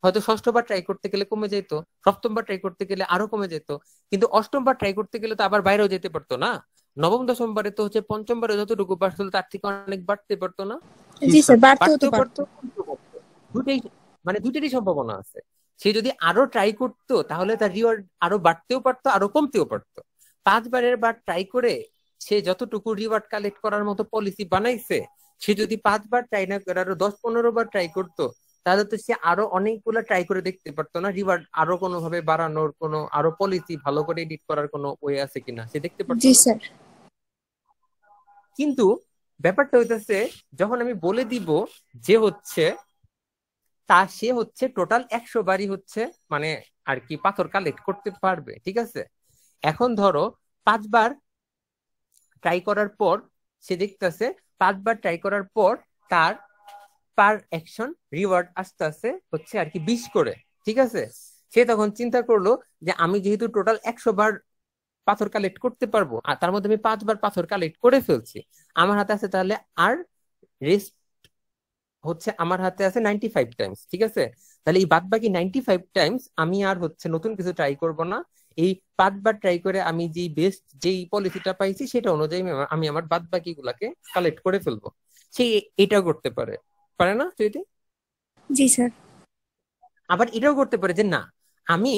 হয়তো ষষ্ঠবার ট্রাই করতে গেলে কমে যেত, সপ্তমবার ট্রাই করতে গেলে আরো কমে যেত, কিন্তু অষ্টমবার ট্রাই করতে গেলে তো আবার বাইরেও যেতে পারতো না? নবম দশমবারে তো হচ্ছে পঞ্চমবারে যতটুকু পারছিল তার থেকে অনেক বাড়তে পারতো না? জি স্যার, বাড়তেও তো বাড়তেও পারতো। পারতো, কমতেও পারতো। দুটেই, মানে দুটেরই সম্ভাবনা আছে। সে যদি আরো ট্রাই করতো তাহলে তার রিওয়ার্ড আরো বাড়তেও পারতো আরো কমতেও পারতো। 5 বারের বার ট্রাই করে সে যতটুকু রিওয়ার্ড কালেক্ট করার মতো পলিসি বানাইছে, সে যদি 5 বার ট্রাই না করে আরো 10-15 বার ট্রাই করতো, তাহলে তো সে আরো অনেকগুলো ট্রাই করে দেখতে পারতো না রিওয়ার্ড আরো কোনো ভাবে বাড়ানোর, কোনো আরো পলিসি ভালো করে এডিট করার কোনো ওয়ে আছে কিনা সে দেখতে পারতো জি না? স্যার। কিন্তু ব্যাপারটা হইতেছে, যখন আমি বলে দিব যে হচ্ছে সে হচ্ছে টোটাল 100 বারই হচ্ছে মানে আর কি পাথর কালেক্ট করতে পারবে, ঠিক আছে? এখন ধরো 5 বার ট্রাই করার পর সে দেখতেছে 5 বার ট্রাই করার পর তার পার অ্যাকশন রিওয়ার্ড আস্তে আস্তে হচ্ছে আর কি 20 করে, ঠিক আছে? সে তখন চিন্তা করলো যে আমি যেহেতু টোটাল 100 বার পাথর কালেক্ট করতে পারবো আর তার মধ্যে আমি 5 বার পাথর কালেক্ট করে ফেলছি, আমার হাতে আছে তাহলে আর রেস্ট হচ্ছে আমার হাতে আছে 95 টাইমস, ঠিক আছে? তাহলে এই বাদ বাকি 95 টাইমস আমি আর হচ্ছে নতুন কিছু ট্রাই করব না, এই 5 বার ট্রাই করে আমি যেই বেস্ট যেই পলিসিটা পাইছি সেটা অনুযায়ী আমি আমার বাদ বাকি গুলাকে কালেক্ট করে ফেলবো। সে এটাও করতে পারে, পারে না যদি? জি স্যার। আবার এটাও করতে পারে যে না আমি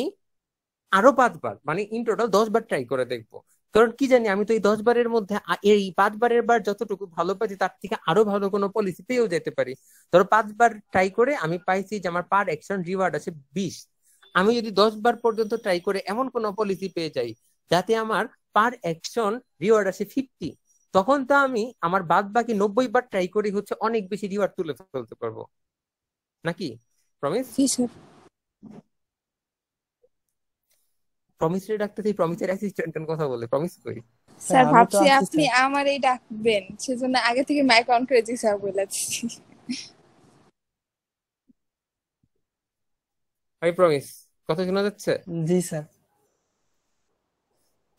আরো 5 বার মানে ইন টোটাল 10 বার ট্রাই করে দেখবো, কারণ কি জানি আমি তো এই 10 বারের মধ্যে এই 5 বারের বার যতটুকু ভালো পাচ্ছি তার থেকে আরো ভালো কোনো পলিসি পেয়েও যেতে পারি। ধরো 5 বার ট্রাই করে আমি পাইছি যে আমার পার অ্যাকশন রিওয়ার্ড আছে 20, আমি যদি 10 বার পর্যন্ত ট্রাই করে এমন কোনো পলিসি পেয়ে যাই যাতে আমার পার অ্যাকশন রিওয়ার্ড আছে 50, তখন তো আমি আমার বাদ বাকি 90 বার ট্রাই করে হচ্ছে অনেক বেশি রিওয়ার্ড তুলে ফেলতে পারবো, নাকি প্রমিস, জি স্যার। প্রমিসের ডাকতেছি, প্রমিসের অ্যাসিস্ট্যান্ট কথা বলে, প্রমিস কই? স্যার স্যার আমি তো ভাবছি আছি আপনি স্যার। আমারই ডাকবেন, সেজন্য আগে থেকে মাইক অন করে জি স্যার বলে দিচ্ছি। আমি প্রমিস, কথা শোনা যাচ্ছে? জি স্যার।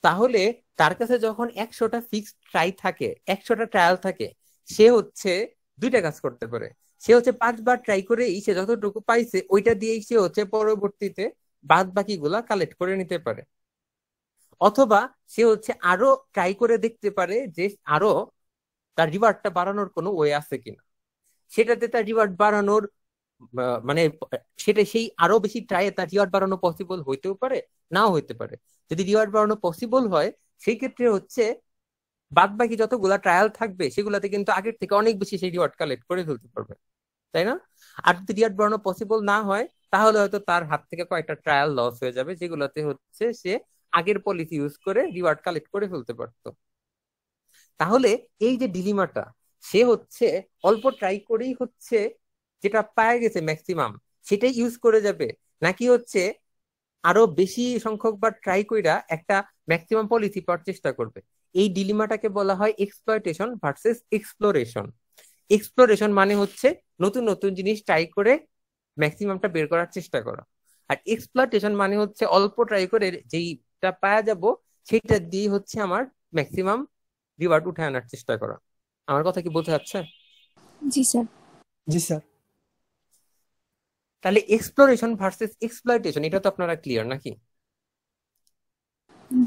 তাহলে তার কাছে যখন 100টা ফিক্সড ট্রাই থাকে, 100টা ট্রায়াল থাকে, সে হচ্ছে দুইটা কাজ করতে পারে। সে হচ্ছে 5বার ট্রাই করেই সে যতটুকু পাইছে ওইটা দিয়েই সে হচ্ছে পরবর্তীতে বাদ বাকি গুলা কালেক্ট করে নিতে পারে। অথবা সে হচ্ছে আরো ট্রাই করে দেখতে পারে যে আরো তার রিওয়ার্ডটা বাড়ানোর কোনো ওয়ে আছে কিনা। সেটাতে তার রিওয়ার্ড বাড়ানোর মানে সেটা সেই আরো বেশি ট্রাইয়ে তার রিওয়ার্ড বাড়ানো পসিবল হইতেও পারে, নাও হইতে পারে। যদি রিওয়ার্ড বাড়ানো পসিবল হয়, সেই ক্ষেত্রে হচ্ছে বাদ বাকি যতগুলা ট্রায়াল থাকবে সেগুলাতে কিন্তু আগের থেকে অনেক বেশি সেই রিওয়ার্ড কালেক্ট করে ফেলতে পারবে, তাই না? আর যদি রিওয়ার্ড বাড়ানো পসিবল না হয়, তাহলে হয়তো তার হাত থেকে কয়েকটা ট্রায়াল লস হয়ে যাবে, যেগুলোতে হচ্ছে সে আগের পলিসি ইউজ করে রিওয়ার্ড কালেক্ট করে ফেলতে পারতো। তাহলে এই যে ডিলিমাটা, সে হচ্ছে অল্প ট্রাই করেই হচ্ছে যেটা পায় গেছে ম্যাক্সিমাম সেটাই ইউজ করে যাবে, নাকি হচ্ছে আরো বেশি সংখ্যক বার ট্রাই কইরা একটা ম্যাক্সিমাম পলিসি পাওয়ার চেষ্টা করবে? এই ডিলিমাটাকে বলা হয় এক্সপ্লয়টেশন ভার্সেস এক্সপ্লোরেশন। এক্সপ্লোরেশন মানে হচ্ছে নতুন নতুন জিনিস ট্রাই করে ম্যাক্সিমামটা বের করার চেষ্টা করা। আর এক্সপ্লয়টেশন মানে হচ্ছে অল্প ট্রাই করে যেইটা পাওয়া যাব সেটা দিয়ে হচ্ছে আমার ম্যাক্সিমাম রিওয়ার্ড উঠে আনার চেষ্টা করা। আমার কথা কি বোঝা যাচ্ছে? জি স্যার। জি স্যার। তাহলে এক্সপ্লোরেশন ভার্সেস এক্সপ্লয়টেশন, এটা তো আপনারা ক্লিয়ার নাকি?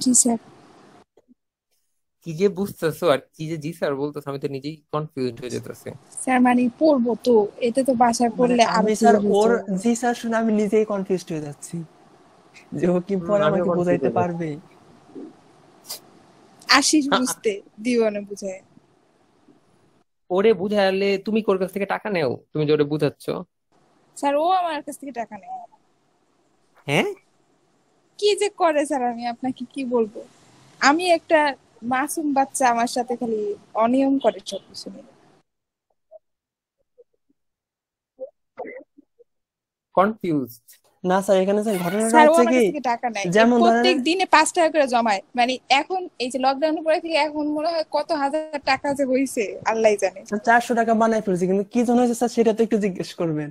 জি স্যার। কি যে বুঝতেছো আর কি যে জি স্যার বলতেছো, আমি তো নিজেই কনফিউজ হয়ে যেতেছি। স্যার মানে পড়বো তো, এটা তো বাসায় মানে পড়লে আরো আমি স্যার ক্লিয়ার হয়ে ওর যাবে। জি স্যার শুনে আমি নিজেই কনফিউজড হয়ে যাচ্ছি যে ও কি পরে আমিও আমাকে কনফিউজ বোঝাইতে হয়ে যাচ্ছি। পারবে। আসিস বুঝতে, দিওয়ানে বুঝায়। ওরে বুঝাইলে তুমি ওর কাছ থেকে টাকা নেও, তুমি যে ওরে বুঝাচ্ছ? স্যার ও আমার কাছ থেকে টাকা নেয়। হ্যাঁ, কি যে করে স্যার, আমি আপনাকে কি বলবো। আমি একটা মাসুম বাচ্চা, আমার সাথে খালি অনিয়ম করে সব কিছু নিয়ে। কনফিউজড। না স্যার, এখানে স্যার ঘটনাটা স্যার ও হচ্ছে আমার কি, কাছ থেকে টাকা নেয়, এই যেমন ধরেন প্রত্যেক দিনে 5 টাকা করে জমায়। মানে এখন এই যে লকডাউনের পরে থেকে এখন মনে হয় কত হাজার টাকা যে হয়েছে আল্লাহ জানে। স্যার 400 টাকা বানাই ফেলছি, কিন্তু কি জন্য হয়েছে স্যার সেটা তো একটু জিজ্ঞেস করবেন।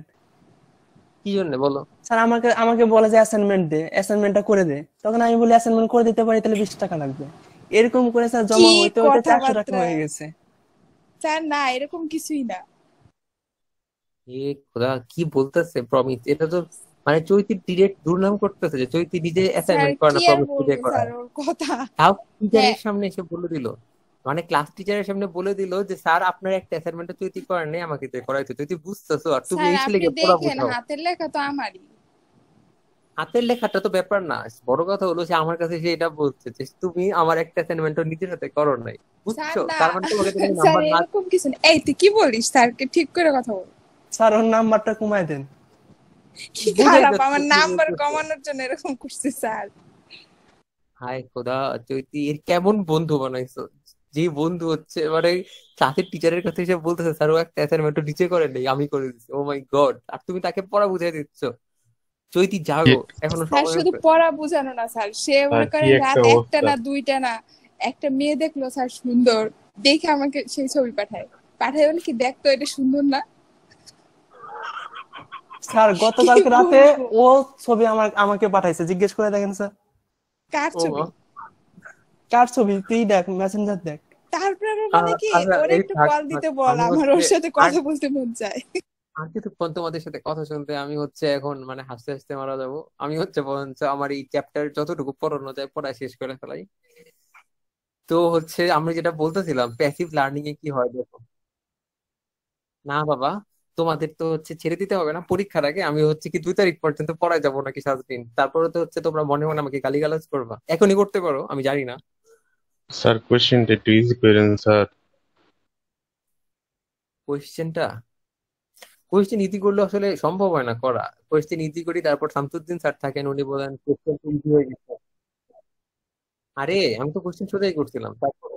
কি জন্য বলো? স্যার আমাকে আমাকে বলে যে অ্যাসাইনমেন্ট দে, অ্যাসাইনমেন্টটা করে দে, তখন আমি বলি অ্যাসাইনমেন্ট করে দিতে পারি, তাহলে 20 টাকা লাগবে। এরকম করে স্যার কি জমা হইতে হইতে 400 টাকা কথাবার্তা! হয়ে গেছে। স্যার না, এরকম কিছুই না। এ খোদা, কি বলতেছে প্রমিস! এটা তো মানে চৈতি ডিরেক্ট দুর্নাম করতেছে যে চৈতি নিজে স্যার অ্যাসাইনমেন্ট করে কি না, আর প্রমিস দিয়ে বলবো স্যার, করায়। ওর কথা। তাও হ্যাঁ টিচারের সামনে এসে বলে দিল, মানে ক্লাস টিচারের সামনে বলে দিল যে স্যার আপনার একটা অ্যাসাইনমেন্ট চৈতি করেন নাই, আমাকে দিয়ে করাইতে। তুই বুঝতেছো? আর তুমি স্যার, এই আপনি ছেলেকে পড়া দেখেন বোঝাও। হাতের লেখা তো আমারই। হাতের লেখাটা তো ব্যাপার না, বড় কথা হলো সে আমার কাছে সে এটা বলছে যে তুমি আমার একটা অ্যাসাইনমেন্ট নিজের হাতে করো নাই। স্যার বুঝছো? না, তার মানে তোমাকে তো কোনো স্যার নাম্বার না। এরকম কিছু না। এই তুই কি বলিস? স্যারকে ঠিক করে কথা বল। স্যার ওর নাম্বারটা কমায় দেন। কি বুঝাই খারাপ, যাচ্ছে আমার কি নাম্বার বলতেছে। কমানোর জন্য এরকম করছে স্যার। হায় খোদা, চৈতি এর কেমন বন্ধু বানাইছো! যে বন্ধু হচ্ছে মানে ক্লাসের টিচারের কাছে এসে বলতেছে স্যার ও একটা অ্যাসাইনমেন্ট নিচে করে নেই, আমি করে দিচ্ছি। ও মাই গড! আর তুমি তাকে পড়া বুঝাই দিচ্ছ। চৈতি কি জাগো, এখনো স্যার সময় শুধু আছে। পড়া বোঝানো না স্যার, সে আর মনে কি করেন একটা রাত একটা অবস্থা! না দুইটা না, একটা মেয়ে দেখলো স্যার সুন্দর, দেখে আমাকে সেই ছবি পাঠায়। পাঠায় বলে কি, দেখ তো এটা সুন্দর না। স্যার কি গতকালকে রাতে বলবো? ও ছবি আমাকে পাঠাইছে, জিজ্ঞেস করে দেখেন স্যার। কার ও মা! ছবি? কার ছবি তুই দেখ, মেসেঞ্জার দেখ। তারপরে মানে কি, আচ্ছা, ওরে এই একটু থাক কল থাক। দিতে বল, আমি আমার হচ্ছে ওর সাথে আর কথা বলতে মন চায়। আর কিছুক্ষণ তোমাদের সাথে কথা শুনতে আমি হচ্ছে এখন মানে হাসতে হাসতে মারা যাবো। আমি হচ্ছে বরঞ্চ আমার এই চ্যাপ্টার যতটুকু পড়ানো যায় পড়া শেষ করে ফেলাই। তো হচ্ছে আমরা যেটা বলতেছিলাম প্যাসিভ লার্নিং এ কি হয় দেখো। না বাবা, তোমাদের তো হচ্ছে ছেড়ে দিতে হবে না পরীক্ষার আগে। আমি হচ্ছে কি 2 তারিখ পর্যন্ত পড়ায় যাবো নাকি 7 দিন, তারপরে তো হচ্ছে তোমরা মনে মনে আমাকে গালিগালাজ করবা। এখনই করতে পারো, আমি জানি না। স্যার কোশ্চেনটা একটু ইজি করেন স্যার। কোয়েশ্চেনটা, কোয়েশ্চেন ইজি করলে আসলে সম্ভব হয় না করা। কোয়েশ্চেন ইজি করি, তারপর শামসুদ্দিন স্যার থাকেন, উনি বলেন কোয়েশ্চেন ইজি হয়ে গেছে। আরে আমি তো কোয়েশ্চেন সোজাই করছিলাম তারপর।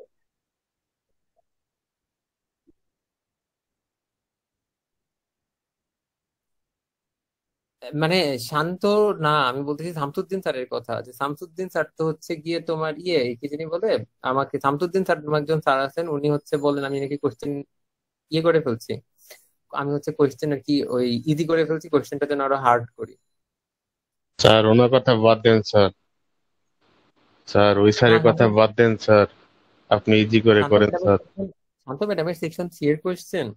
মানে শান্ত না, আমি বলতেছি শামসুদ্দিন স্যারের কথা, যে শামসুদ্দিন স্যার তো হচ্ছে গিয়ে তোমার কি জানি বলে, আমাকে শামসুদ্দিন স্যার নামে একজন স্যার আছেন, উনি হচ্ছে বলেন আমি নাকি কোশ্চেন করে ফেলছি, আমি হচ্ছে কোশ্চেন আর কি ওই ইজি করে ফেলছি, কোশ্চেনটা যেন আরো হার্ড করি। স্যার ওনার কথা বাদ দেন স্যার। স্যার ওই হ্যাঁ স্যারের হ্যাঁ কথা বলুন। বাদ দেন স্যার। আপনি ইজি করে শান্ত করেন ম্যাডামের স্যার। শান্ত ম্যাডামের সেকশন সি এর কোশ্চেন।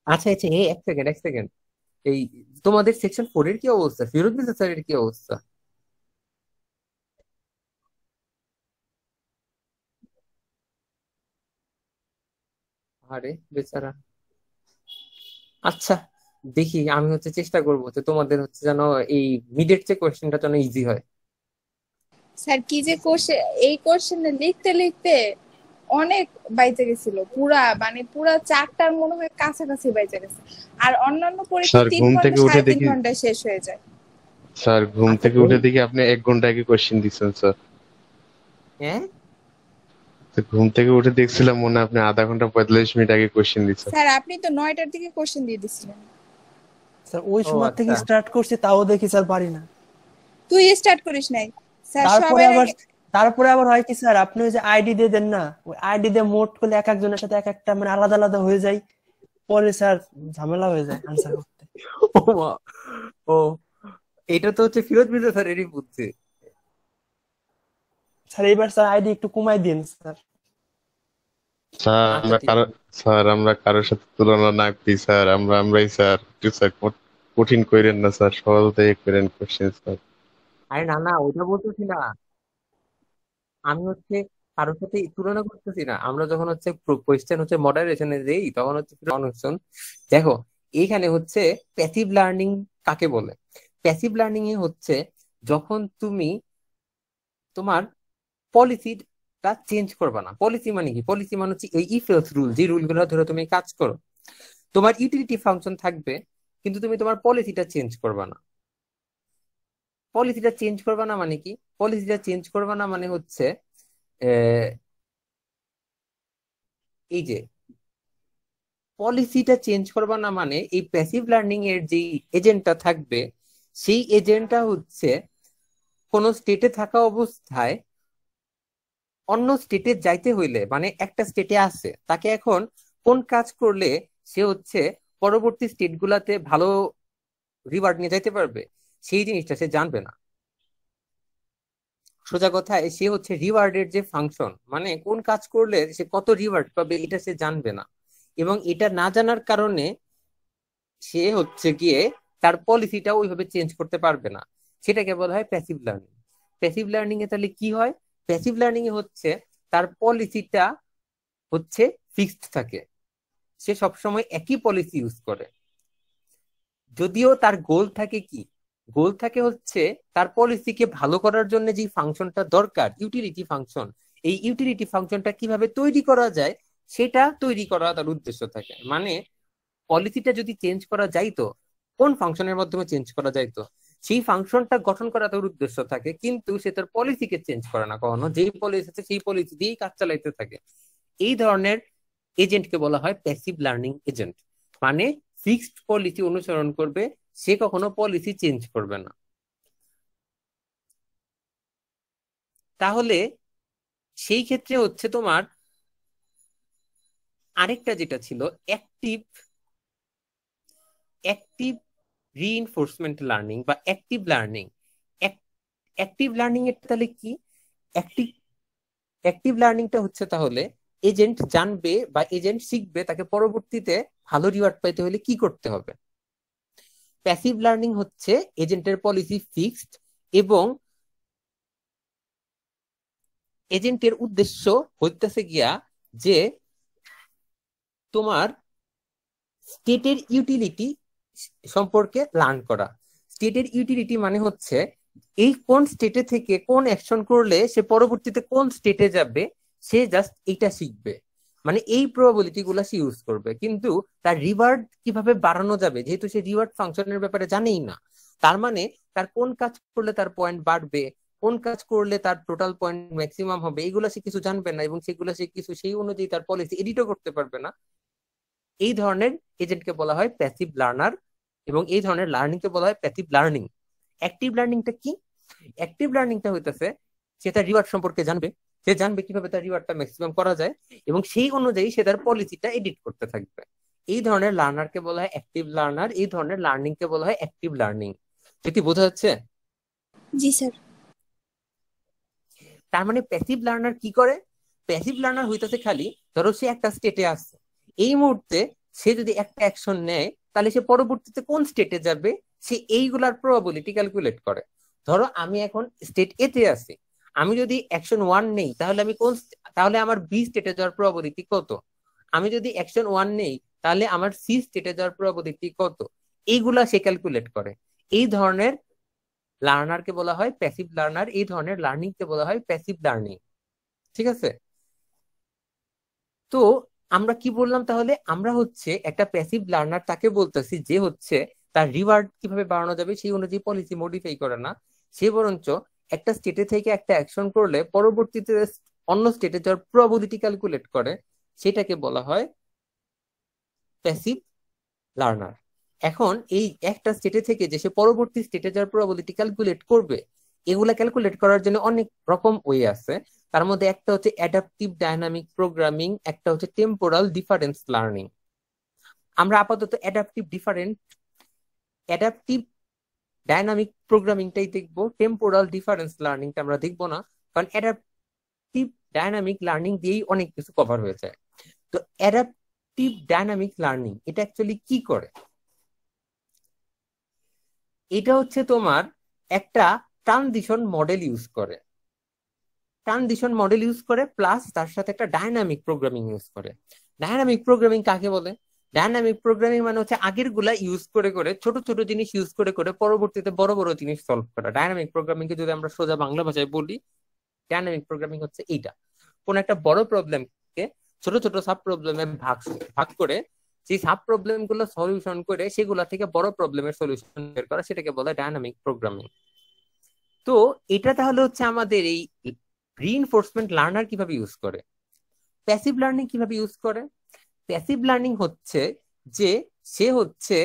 আচ্ছা আচ্ছা, এক সেকেন্ড এক সেকেন্ড, এই তোমাদের সেকশন ফোর এর কি অবস্থা, ফিরোজ মির্জা স্যারের কি অবস্থা? আরে বেচারা। আচ্ছা, দেখি আমি হচ্ছে চেষ্টা করবো যে তোমাদের হচ্ছে যেন এই মিডের যে কোশ্চেনটা যেন ইজি হয়। স্যার কি যে কোশ্চেন, এই কোশ্চেনে লিখতে লিখতে অনেক বাইচে গেছিল, পুরা মানে পুরা 4টার মনে হয় কাছাকাছি বাইচে গেছে। আর অন্যান্য পরীক্ষা স্যার 3 ঘুম ঘন্টা থেকে উঠে 3.5 দেখি, ঘন্টায় শেষ হয়ে যায়। স্যার ঘুম আচ্ছা থেকে এই, উঠে দেখি আপনি 1 ঘন্টা আগে কোশ্চেন দিচ্ছেন স্যার। হ্যাঁ তো ঘুম থেকে উঠে দেখছিলাম মনে হয় আপনি আধা ঘন্টা 45 মিনিট আগে কোশ্চেন দিচ্ছেন। স্যার আপনি তো 9টার দিকে কোশ্চেন দিয়ে দিছিলেন। স্যার ওই ও সময় থেকে আচ্ছা। স্টার্ট করছি, তাও দেখি স্যার পারি না। তুই স্টার্ট করিস নাই স্যার, তারপরে সবার আবার আগে। তারপরে আবার হয় কি স্যার, আপনি ওই যে আইডি দিয়ে দেন না, ওই আইডি দিয়ে মোট করলে এক একজনের সাথে এক একটা মানে আলাদা আলাদা হয়ে যায়, পরে স্যার ঝামেলা হয়ে যায় আনসার করতে। ও মা, ও, এটা তো হচ্ছে ফিরোজ মির্জা স্যারেরই বুদ্ধি। স্যার এইবার স্যার আইডি একটু কমাই দিন স্যার। স্যার আচ্ছা আমরা ঠিক কারো, আছে। স্যার আমরা কারোর সাথে তুলনা না করি স্যার, আমরাই স্যার, একটু স্যার কঠিন কইরেন না স্যার, সহজ থেকে করেন কোশ্চেন স্যার। আরে না না, ওটা বলতেছি না, আমি হচ্ছে কারোর সাথে তুলনা করতেছি না, আমরা যখন হচ্ছে কোয়েশ্চেন হচ্ছে মডারেশনে দেই তখন হচ্ছে অনশন। দেখো, এইখানে হচ্ছে প্যাসিভ লার্নিং কাকে বলে? প্যাসিভ লার্নিং এ হচ্ছে যখন তুমি তোমার পলিসিটা চেঞ্জ করবে না। পলিসি মানে কি? পলিসি মানে হচ্ছে এই ইফ এলস রুল, যে রুলগুলো ধরে তুমি কাজ করো, তোমার ইউটিলিটি ফাংশন থাকবে, কিন্তু তুমি তোমার পলিসিটা চেঞ্জ করবে না। পলিসিটা চেঞ্জ করবে না মানে কি? পলিসিটা চেঞ্জ করবে না মানে হচ্ছে আহ, এই যে পলিসিটা চেঞ্জ করবা না মানে এই প্যাসিভ লার্নিং এর যে এজেন্টটা থাকবে, সেই এজেন্টটা হচ্ছে কোন স্টেটে থাকা অবস্থায় অন্য স্টেটে যাইতে হইলে, মানে একটা স্টেটে আছে, তাকে এখন কোন কাজ করলে সে হচ্ছে পরবর্তী স্টেট গুলাতে ভালো রিওয়ার্ড নিয়ে যাইতে পারবে, সেই জিনিসটা সে জানবে না। সোজা কথায় সে হচ্ছে রিওয়ার্ডের যে ফাংশন, মানে কোন কাজ করলে সে কত রিওয়ার্ড পাবে, এটা সে জানবে না। এবং এটা না জানার কারণে সে হচ্ছে গিয়ে তার পলিসিটা ওইভাবে চেঞ্জ করতে পারবে না। সেটাকে বলা হয় প্যাসিভ লার্নিং। প্যাসিভ লার্নিং এ তাহলে কি হয়? প্যাসিভ লার্নিং এ হচ্ছে তার পলিসিটা হচ্ছে ফিক্সড থাকে, সে সবসময় একই পলিসি ইউজ করে। যদিও তার গোল থাকে কি? গোল থাকে হচ্ছে তার পলিসিকে ভালো করার জন্য যে ফাংশনটা দরকার, ইউটিলিটি ফাংশন, এই ইউটিলিটি ফাংশনটা কিভাবে তৈরি করা যায় সেটা তৈরি করা তার উদ্দেশ্য থাকে। মানে পলিসিটা যদি চেঞ্জ করা যাইতো, কোন ফাংশনের মাধ্যমে চেঞ্জ করা যাইতো, সেই ফাংশনটা গঠন করা তার উদ্দেশ্য থাকে, কিন্তু সে তার পলিসিকে চেঞ্জ করে না কখনো। যেই পলিসি আছে সেই পলিসি দিয়েই কাজ চালাইতে থাকে। এই ধরনের এজেন্টকে বলা হয় প্যাসিভ লার্নিং এজেন্ট। মানে ফিক্সড পলিসি অনুসরণ করবে, সে কখনো পলিসি চেঞ্জ করবে না। তাহলে সেই ক্ষেত্রে হচ্ছে তোমার আরেকটা যেটা ছিল অ্যাক্টিভ অ্যাক্টিভ রিইনফোর্সমেন্ট লার্নিং বা অ্যাক্টিভ লার্নিং। অ্যাক্টিভ লার্নিং এর তাহলে কি? অ্যাক্টিভ অ্যাক্টিভ লার্নিংটা হচ্ছে তাহলে এজেন্ট জানবে বা এজেন্ট শিখবে তাকে পরবর্তীতে ভালো রিওয়ার্ড পাইতে হলে কি করতে হবে। প্যাসিভ লার্নিং হচ্ছে এজেন্টের পলিসি ফিক্সড এবং এজেন্টের উদ্দেশ্য হইতেছে গিয়া যে তোমার স্টেটের ইউটিলিটি সম্পর্কে লার্ন করা। স্টেটের ইউটিলিটি মানে হচ্ছে এই কোন স্টেটে থেকে কোন অ্যাকশন করলে সে পরবর্তীতে কোন স্টেটে যাবে, সে জাস্ট এইটা শিখবে। মানে এই প্রবাবিলিটি গুলা সে ইউজ করবে, কিন্তু তার রিওয়ার্ড কিভাবে বাড়ানো যাবে যেহেতু সে রিওয়ার্ড ফাংশনের ব্যাপারে জানেই না। তার মানে তার কোন কাজ করলে তার পয়েন্ট বাড়বে, কোন কাজ করলে তার টোটাল পয়েন্ট ম্যাক্সিমাম হবে এগুলো সে কিছু জানবে না, এবং সেগুলো সে কিছু সেই অনুযায়ী তার পলিসি এডিটও করতে পারবে না। এই ধরনের এজেন্টকে বলা হয় প্যাসিভ লার্নার, এবং এই ধরনের লার্নিং কে বলা হয় প্যাসিভ লার্নিং। অ্যাক্টিভ লার্নিংটা কি? অ্যাক্টিভ লার্নিংটা হইতেছে সে তার রিওয়ার্ড সম্পর্কে জানবে, সে জানবে কিভাবে তার রিওয়ার্ডটা ম্যাক্সিমাম করা যায়, এবং সেই অনুযায়ী সে তার পলিসিটা এডিট করতে থাকবে। এই ধরনের লার্নারকে বলা হয় অ্যাক্টিভ লার্নার, এই ধরনের লার্নিং কে বলা হয় অ্যাক্টিভ লার্নিং। কি বোঝা যাচ্ছে? জি স্যার। তার মানে প্যাসিভ লার্নার কি করে? প্যাসিভ লার্নার হইতেছে খালি ধরো সে একটা স্টেটে আছে, এই মুহূর্তে সে যদি একটা অ্যাকশন নেয় তাহলে সে পরবর্তীতে কোন স্টেটে যাবে সে এইগুলার প্রবাবিলিটি ক্যালকুলেট করে। ধরো আমি এখন স্টেট এ তে আছি, আমি যদি অ্যাকশন 1 নেই তাহলে আমি তাহলে আমার বি স্টেটে যাওয়ার প্রবাবিলিটি কত, আমি যদি অ্যাকশন 1 নেই তাহলে আমার সি স্টেটে যাওয়ার প্রবাবিলিটি কত, এইগুলা সে ক্যালকুলেট করে। এই ধরনের লার্নারকে বলা হয় প্যাসিভ লার্নার, এই ধরনের লার্নিং কে বলা হয় প্যাসিভ লার্নিং। ঠিক আছে? তো আমরা কি বললাম তাহলে? আমরা হচ্ছে একটা প্যাসিভ লার্নার তাকে বলতেছি যে হচ্ছে তার রিওয়ার্ড কিভাবে বাড়ানো যাবে সেই অনুযায়ী পলিসি মডিফাই করে না, সে বরঞ্চ একটা স্টেটে থেকে একটা অ্যাকশন করলে পরবর্তীতে অন্য স্টেটে যাওয়ার প্রবাবিলিটি ক্যালকুলেট করে, সেটাকে বলা হয় প্যাসিভ লার্নার। এখন এই একটা স্টেটে থেকে যে সে পরবর্তী স্টেটে যাওয়ার প্রবাবিলিটি ক্যালকুলেট করবে, এগুলা ক্যালকুলেট করার জন্য অনেক রকম ওয়ে আছে। তার মধ্যে একটা হচ্ছে অ্যাডাপটিভ ডাইনামিক প্রোগ্রামিং, একটা হচ্ছে টেম্পোরাল ডিফারেন্স লার্নিং। আমরা আপাতত অ্যাডাপটিভ ডাইনামিক প্রোগ্রামিংটাই দেখবো, টেম্পোরাল ডিফারেন্স লার্নিংটা আমরা দেখবো না, কারণ অ্যাডাপটিভ ডাইনামিক লার্নিং দিয়েই অনেক কিছু কভার হয়ে যায়। তো অ্যাডাপটিভ ডাইনামিক লার্নিং এটা অ্যাকচুয়ালি কি করে? এটা হচ্ছে তোমার একটা ট্রানজিশন মডেল ইউজ করে, প্লাস তার সাথে একটা ডাইনামিক প্রোগ্রামিং ইউজ করে। ডাইনামিক প্রোগ্রামিং কাকে বলে? ডাইনামিক প্রোগ্রামিং মানে হচ্ছে আগের গুলা ইউজ করে করে, ছোট ছোট জিনিস ইউজ করে করে পরবর্তীতে বড় বড় জিনিস সলভ করা। ডাইনামিক প্রোগ্রামিং কে যদি আমরা সোজা বাংলা ভাষায় বলি, ডাইনামিক প্রোগ্রামিং হচ্ছে এইটা, কোন একটা বড় প্রবলেমকে ছোট ছোট সাব প্রবলেমে ভাগ ভাগ করে সেই সাব প্রবলেম গুলো সলিউশন করে সেগুলা থেকে বড় প্রবলেমের সলিউশন বের করা, সেটাকে বলে ডাইনামিক প্রোগ্রামিং। তো এটা তাহলে হচ্ছে আমাদের এই রিইনফোর্সমেন্ট লার্নার কিভাবে ইউজ করে। প্যাসিভ লার্নিং কিভাবে ইউজ করে? প্যাসিভ লার্নিং হচ্ছে যে সে হচ্ছে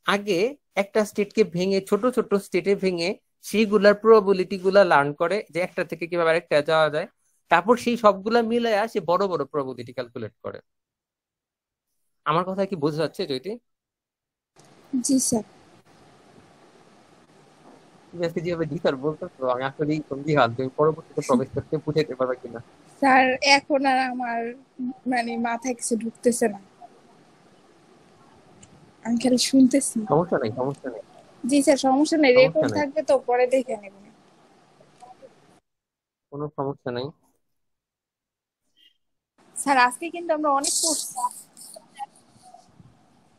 আগে একটা স্টেটকে ভেঙে ছোট ছোট স্টেটে ভেঙে সেইগুলার প্রবাবিলিটি গুলা লার্ন করে, যে একটা থেকে কিভাবে আরেকটা যাওয়া যায়, তারপর সেই সবগুলা মিলাইয়া সে বড় বড় প্রবাবিলিটি ক্যালকুলেট করে। আমার কথা কি বোঝা যাচ্ছে জয়তি? জি স্যার। তুমি আজকে যেভাবে জি স্যার বলতেছো আমি আসলেই সন্দিহান তুমি পরবর্তীতে প্রবেশ করতে বুঝাইতে পারবে কিনা। স্যার এখন আর আমার মানে মাথায় কিছু ঢুকতেছে না, আমি খালি শুনতেছি। সমস্যা নেই, সমস্যা নেই, জি স্যার, সমস্যা নেই, সমস্যা রেকর্ড নেই, থাকবে তো পরে দেখে নেব। কোনো সমস্যা নেই। স্যার আজকে কিন্তু আমরা অনেক পড়ছি,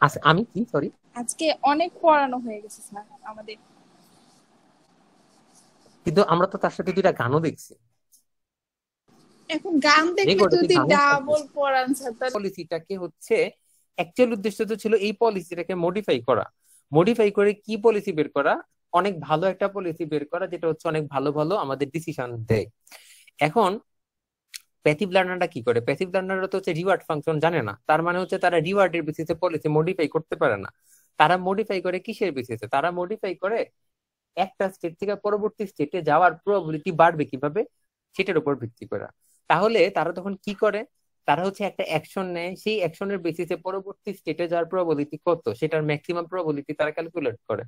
আচ্ছা আমি কি সরি, আজকে অনেক পড়ানো হয়ে গেছে স্যার আমাদের। কিন্তু আমরা তো তার সাথে দুইটা গানও দেখছি। এখন গান দেখলে রেকর্ডে কি যদি গানও থাকবে? ডাবল পড়ান স্যার তাহলে পলিসিটাকে হচ্ছে অ্যাকচুয়াল উদ্দেশ্য তো ছিল এই পলিসিটাকে মডিফাই করা, মডিফাই করে কি পলিসি বের করা, অনেক ভালো একটা পলিসি বের করা যেটা হচ্ছে অনেক ভালো ভালো আমাদের ডিসিশন দেয়। এখন প্যাসিভ লার্নাররা কি করে? প্যাসিভ লার্নাররা তো হচ্ছে রিওয়ার্ড ফাংশন জানে না, তার মানে হচ্ছে তারা রিওয়ার্ডের বেসিসে পলিসি মডিফাই করতে পারে না। তারা মডিফাই করে কিসের বেসিসে? তারা মডিফাই করে একটা স্টেট থেকে পরবর্তী স্টেটে যাওয়ার প্রবাবিলিটি বাড়বে কিভাবে সেটার উপর ভিত্তি করে। তাহলে তারা তখন কি করে? তারা হচ্ছে একটা অ্যাকশন নেয়, সেই অ্যাকশনের বেসিসে পরবর্তী স্টেটে যাওয়ার প্রবাবিলিটি কত সেটার ম্যাক্সিমাম প্রবাবিলিটি তারা ক্যালকুলেট করে।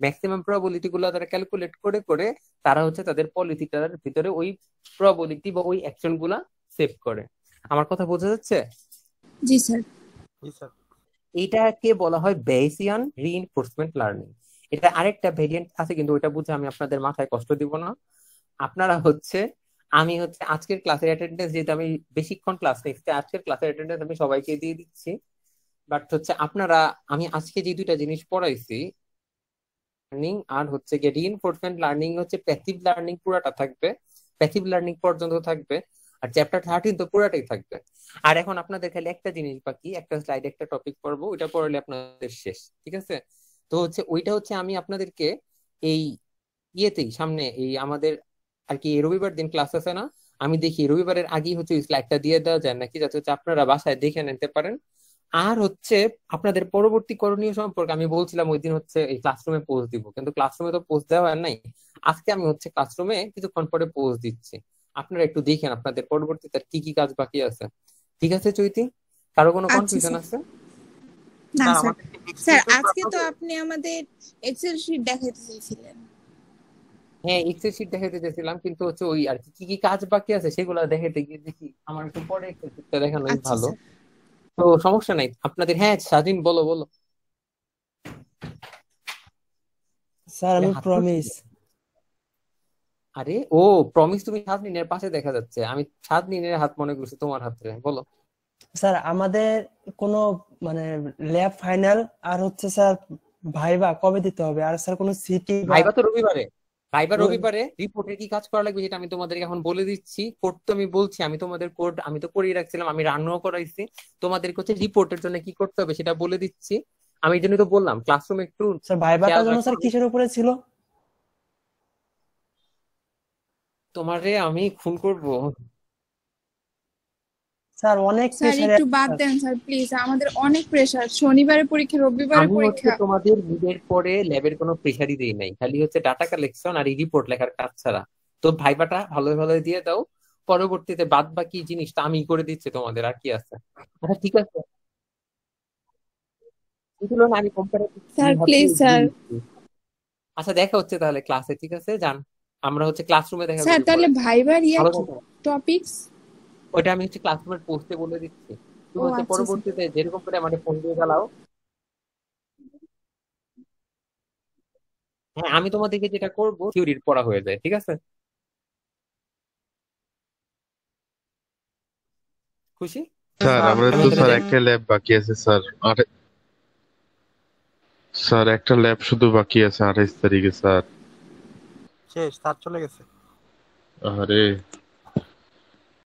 ম্যাক্সিমাম প্রবাবিলিটি গুলো তারা ক্যালকুলেট করে করে তারা হচ্ছে তাদের পলিসিটার ভিতরে ওই প্রবাবিলিটি বা ওই অ্যাকশন গুলা সেভ করে। আমার কথা বোঝা যাচ্ছে? জি স্যার। জি স্যার। এইটাকে বলা হয় বেইসিয়ান রিইনফোর্সমেন্ট লার্নিং। এটা আরেকটা ভেরিয়েন্ট আছে, কিন্তু ওইটা বুঝে আমি আপনাদের মাথায় কষ্ট দিব না। আপনারা হচ্ছে আমি হচ্ছে আজকের ক্লাসের অ্যাটেন্ডেন্স, যেহেতু আমি বেশিক্ষণ ক্লাস নিচ্ছি, আজকের ক্লাসের অ্যাটেন্ডেন্স আমি সবাইকে দিয়ে দিচ্ছি। বাট হচ্ছে আপনারা, আমি আজকে যে দুইটা জিনিস পড়াইছি লার্নিং আর হচ্ছে গিয়ে রিইনফোর্সমেন্ট লার্নিং, হচ্ছে প্যাসিভ লার্নিং পুরাটা থাকবে, প্যাসিভ লার্নিং পর্যন্ত থাকবে, আর চ্যাপ্টার 13 তো পুরাটাই থাকবে। আর এখন আপনাদের খালি একটা জিনিস বাকি, একটা স্লাইড একটা টপিক পড়বো, ওইটা পড়লে আপনাদের শেষ। ঠিক আছে? তো হচ্ছে ওইটা হচ্ছে আমি আপনাদেরকে এই ইয়েতেই সামনে এই আমাদের আর কি এই রবিবার দিন ক্লাস আছে না, আমি দেখি রবিবারের আগেই হচ্ছে ওই স্লাইডটা দিয়ে দেওয়া যায় নাকি, যাতে হচ্ছে আপনারা বাসায় দেখে নিতে পারেন। আর হচ্ছে আপনাদের পরবর্তী করণীয় সম্পর্কে আমি বলছিলাম ওই দিন হচ্ছে এই ক্লাসরুমে পোস্ট দিব, কিন্তু ক্লাসরুমে তো পোস্ট দেওয়া হয় নাই। আজকে আমি হচ্ছে ক্লাসরুমে কিছুক্ষণ পরে পোস্ট দিচ্ছি, আপনারা একটু দেখেন আপনাদের পরবর্তীতে আর কি কি কাজ বাকি আছে। ঠিক আছে চৈতি, কারো কোনো আচ্ছা কনফিউশন স্যার। আছে? না স্যার স্যার, আমাদের কি next স্যার week আজকে class তো হবে? আপনি আমাদের এক্সেল শিট দেখাইতে চেয়েছিলেন। হ্যাঁ, এক্সেল শিট দেখাতে চেয়েছিলাম, কিন্তু হচ্ছে ওই আর কি কি কি কাজ বাকি আছে সেগুলো দেখাতে গিয়ে দেখি আমার একটু পরে এক্সেল শিটটা দেখানোই আচ্ছা ভালো। স্যার। তো সমস্যা নাই আপনাদের। হ্যাঁ স্বাধীন, বলো বলো। স্যার আরে আমি হাত তুলছি প্রমিস। কেন? আরে ও, প্রমিস তুমি সাদনিনের পাশে দেখা যাচ্ছে, আমি সাদনিনের হাত মনে করছি তোমার হাতে। বলো। স্যার আমাদের কোনো মানে ল্যাব ফাইনাল আর হচ্ছে স্যার ভাইবা কবে দিতে হবে, আর স্যার কোনো সিটি বা ভাইবা তো রবিবারে। ভাইবা র- রবিবারে। রিপোর্টের কি কাজ করা লাগবে সেটা আমি তোমাদেরকে এখন বলে দিচ্ছি। কোড তো আমি বলছি, আমি তোমাদের কোড আমি তো করিয়ে রাখছিলাম, আমি রান্নাও করাইছি। তোমাদেরকে হচ্ছে রিপোর্টের জন্য কি করতে হবে সেটা বলে দিচ্ছি। আমি এই জন্যই তো বললাম ক্লাসরুমে একটু স্যার ভাইবাটার খেয়াল জন্য রাখতে স্যার হবে। কিসের উপরে ছিল? তোমারে আমি খুন করব। স্যার অনেক স্যার প্রেশারে একটু বাদ দেন স্যার প্লিজ, আমাদের অনেক প্রেসার, শনিবারে পরীক্ষা, রবিবারে আমি হচ্ছে পরীক্ষা। তোমাদের মিডের পরে ল্যাবের কোনো প্রেশারই দেই নাই, খালি হচ্ছে ডাটা কালেকশন আর এই রিপোর্ট লেখার কাজ ছাড়া। তো ভাইবাটা ভালো ভালো দিয়ে দাও, পরবর্তীতে বাদ বাকি জিনিসটা আমি করে দিচ্ছি তোমাদের, আর কি আছে। আচ্ছা ঠিক আছে, এগুলো না আমি কোম্পারেটিভ স্যার ভাবে প্লিজ দিয়ে স্যার। দিচ্ছি। আচ্ছা দেখা হচ্ছে তাহলে ক্লাসে, ঠিক আছে যান, আমরা হচ্ছে ক্লাসরুমে দেখা স্যার করি তাহলে পরে। ভাইবার ইয়া ভালো কি, থাকো। টপিকস? ওইটা আমি হচ্ছে ক্লাসরুমের পোস্টে বলে দিচ্ছি, ও তুমি হচ্ছে আচ্ছা স্যার। পরবর্তীতে যেরকম করে আমাদের ফোন দিয়ে জ্বালাও। হ্যাঁ, আমি তোমাদেরকে যেটা করবো থিওরির পড়া হয়ে যায়, ঠিক আছে? খুশি? স্যার স্যার আমরা আমি তো তাহলে স্যার যাই। একটা ল্যাব বাকি আছে স্যার। স্যার একটা ল্যাব শুধু বাকি আছে 28 তারিখে স্যার। শেষ, স্যার চলে গেছে। আরে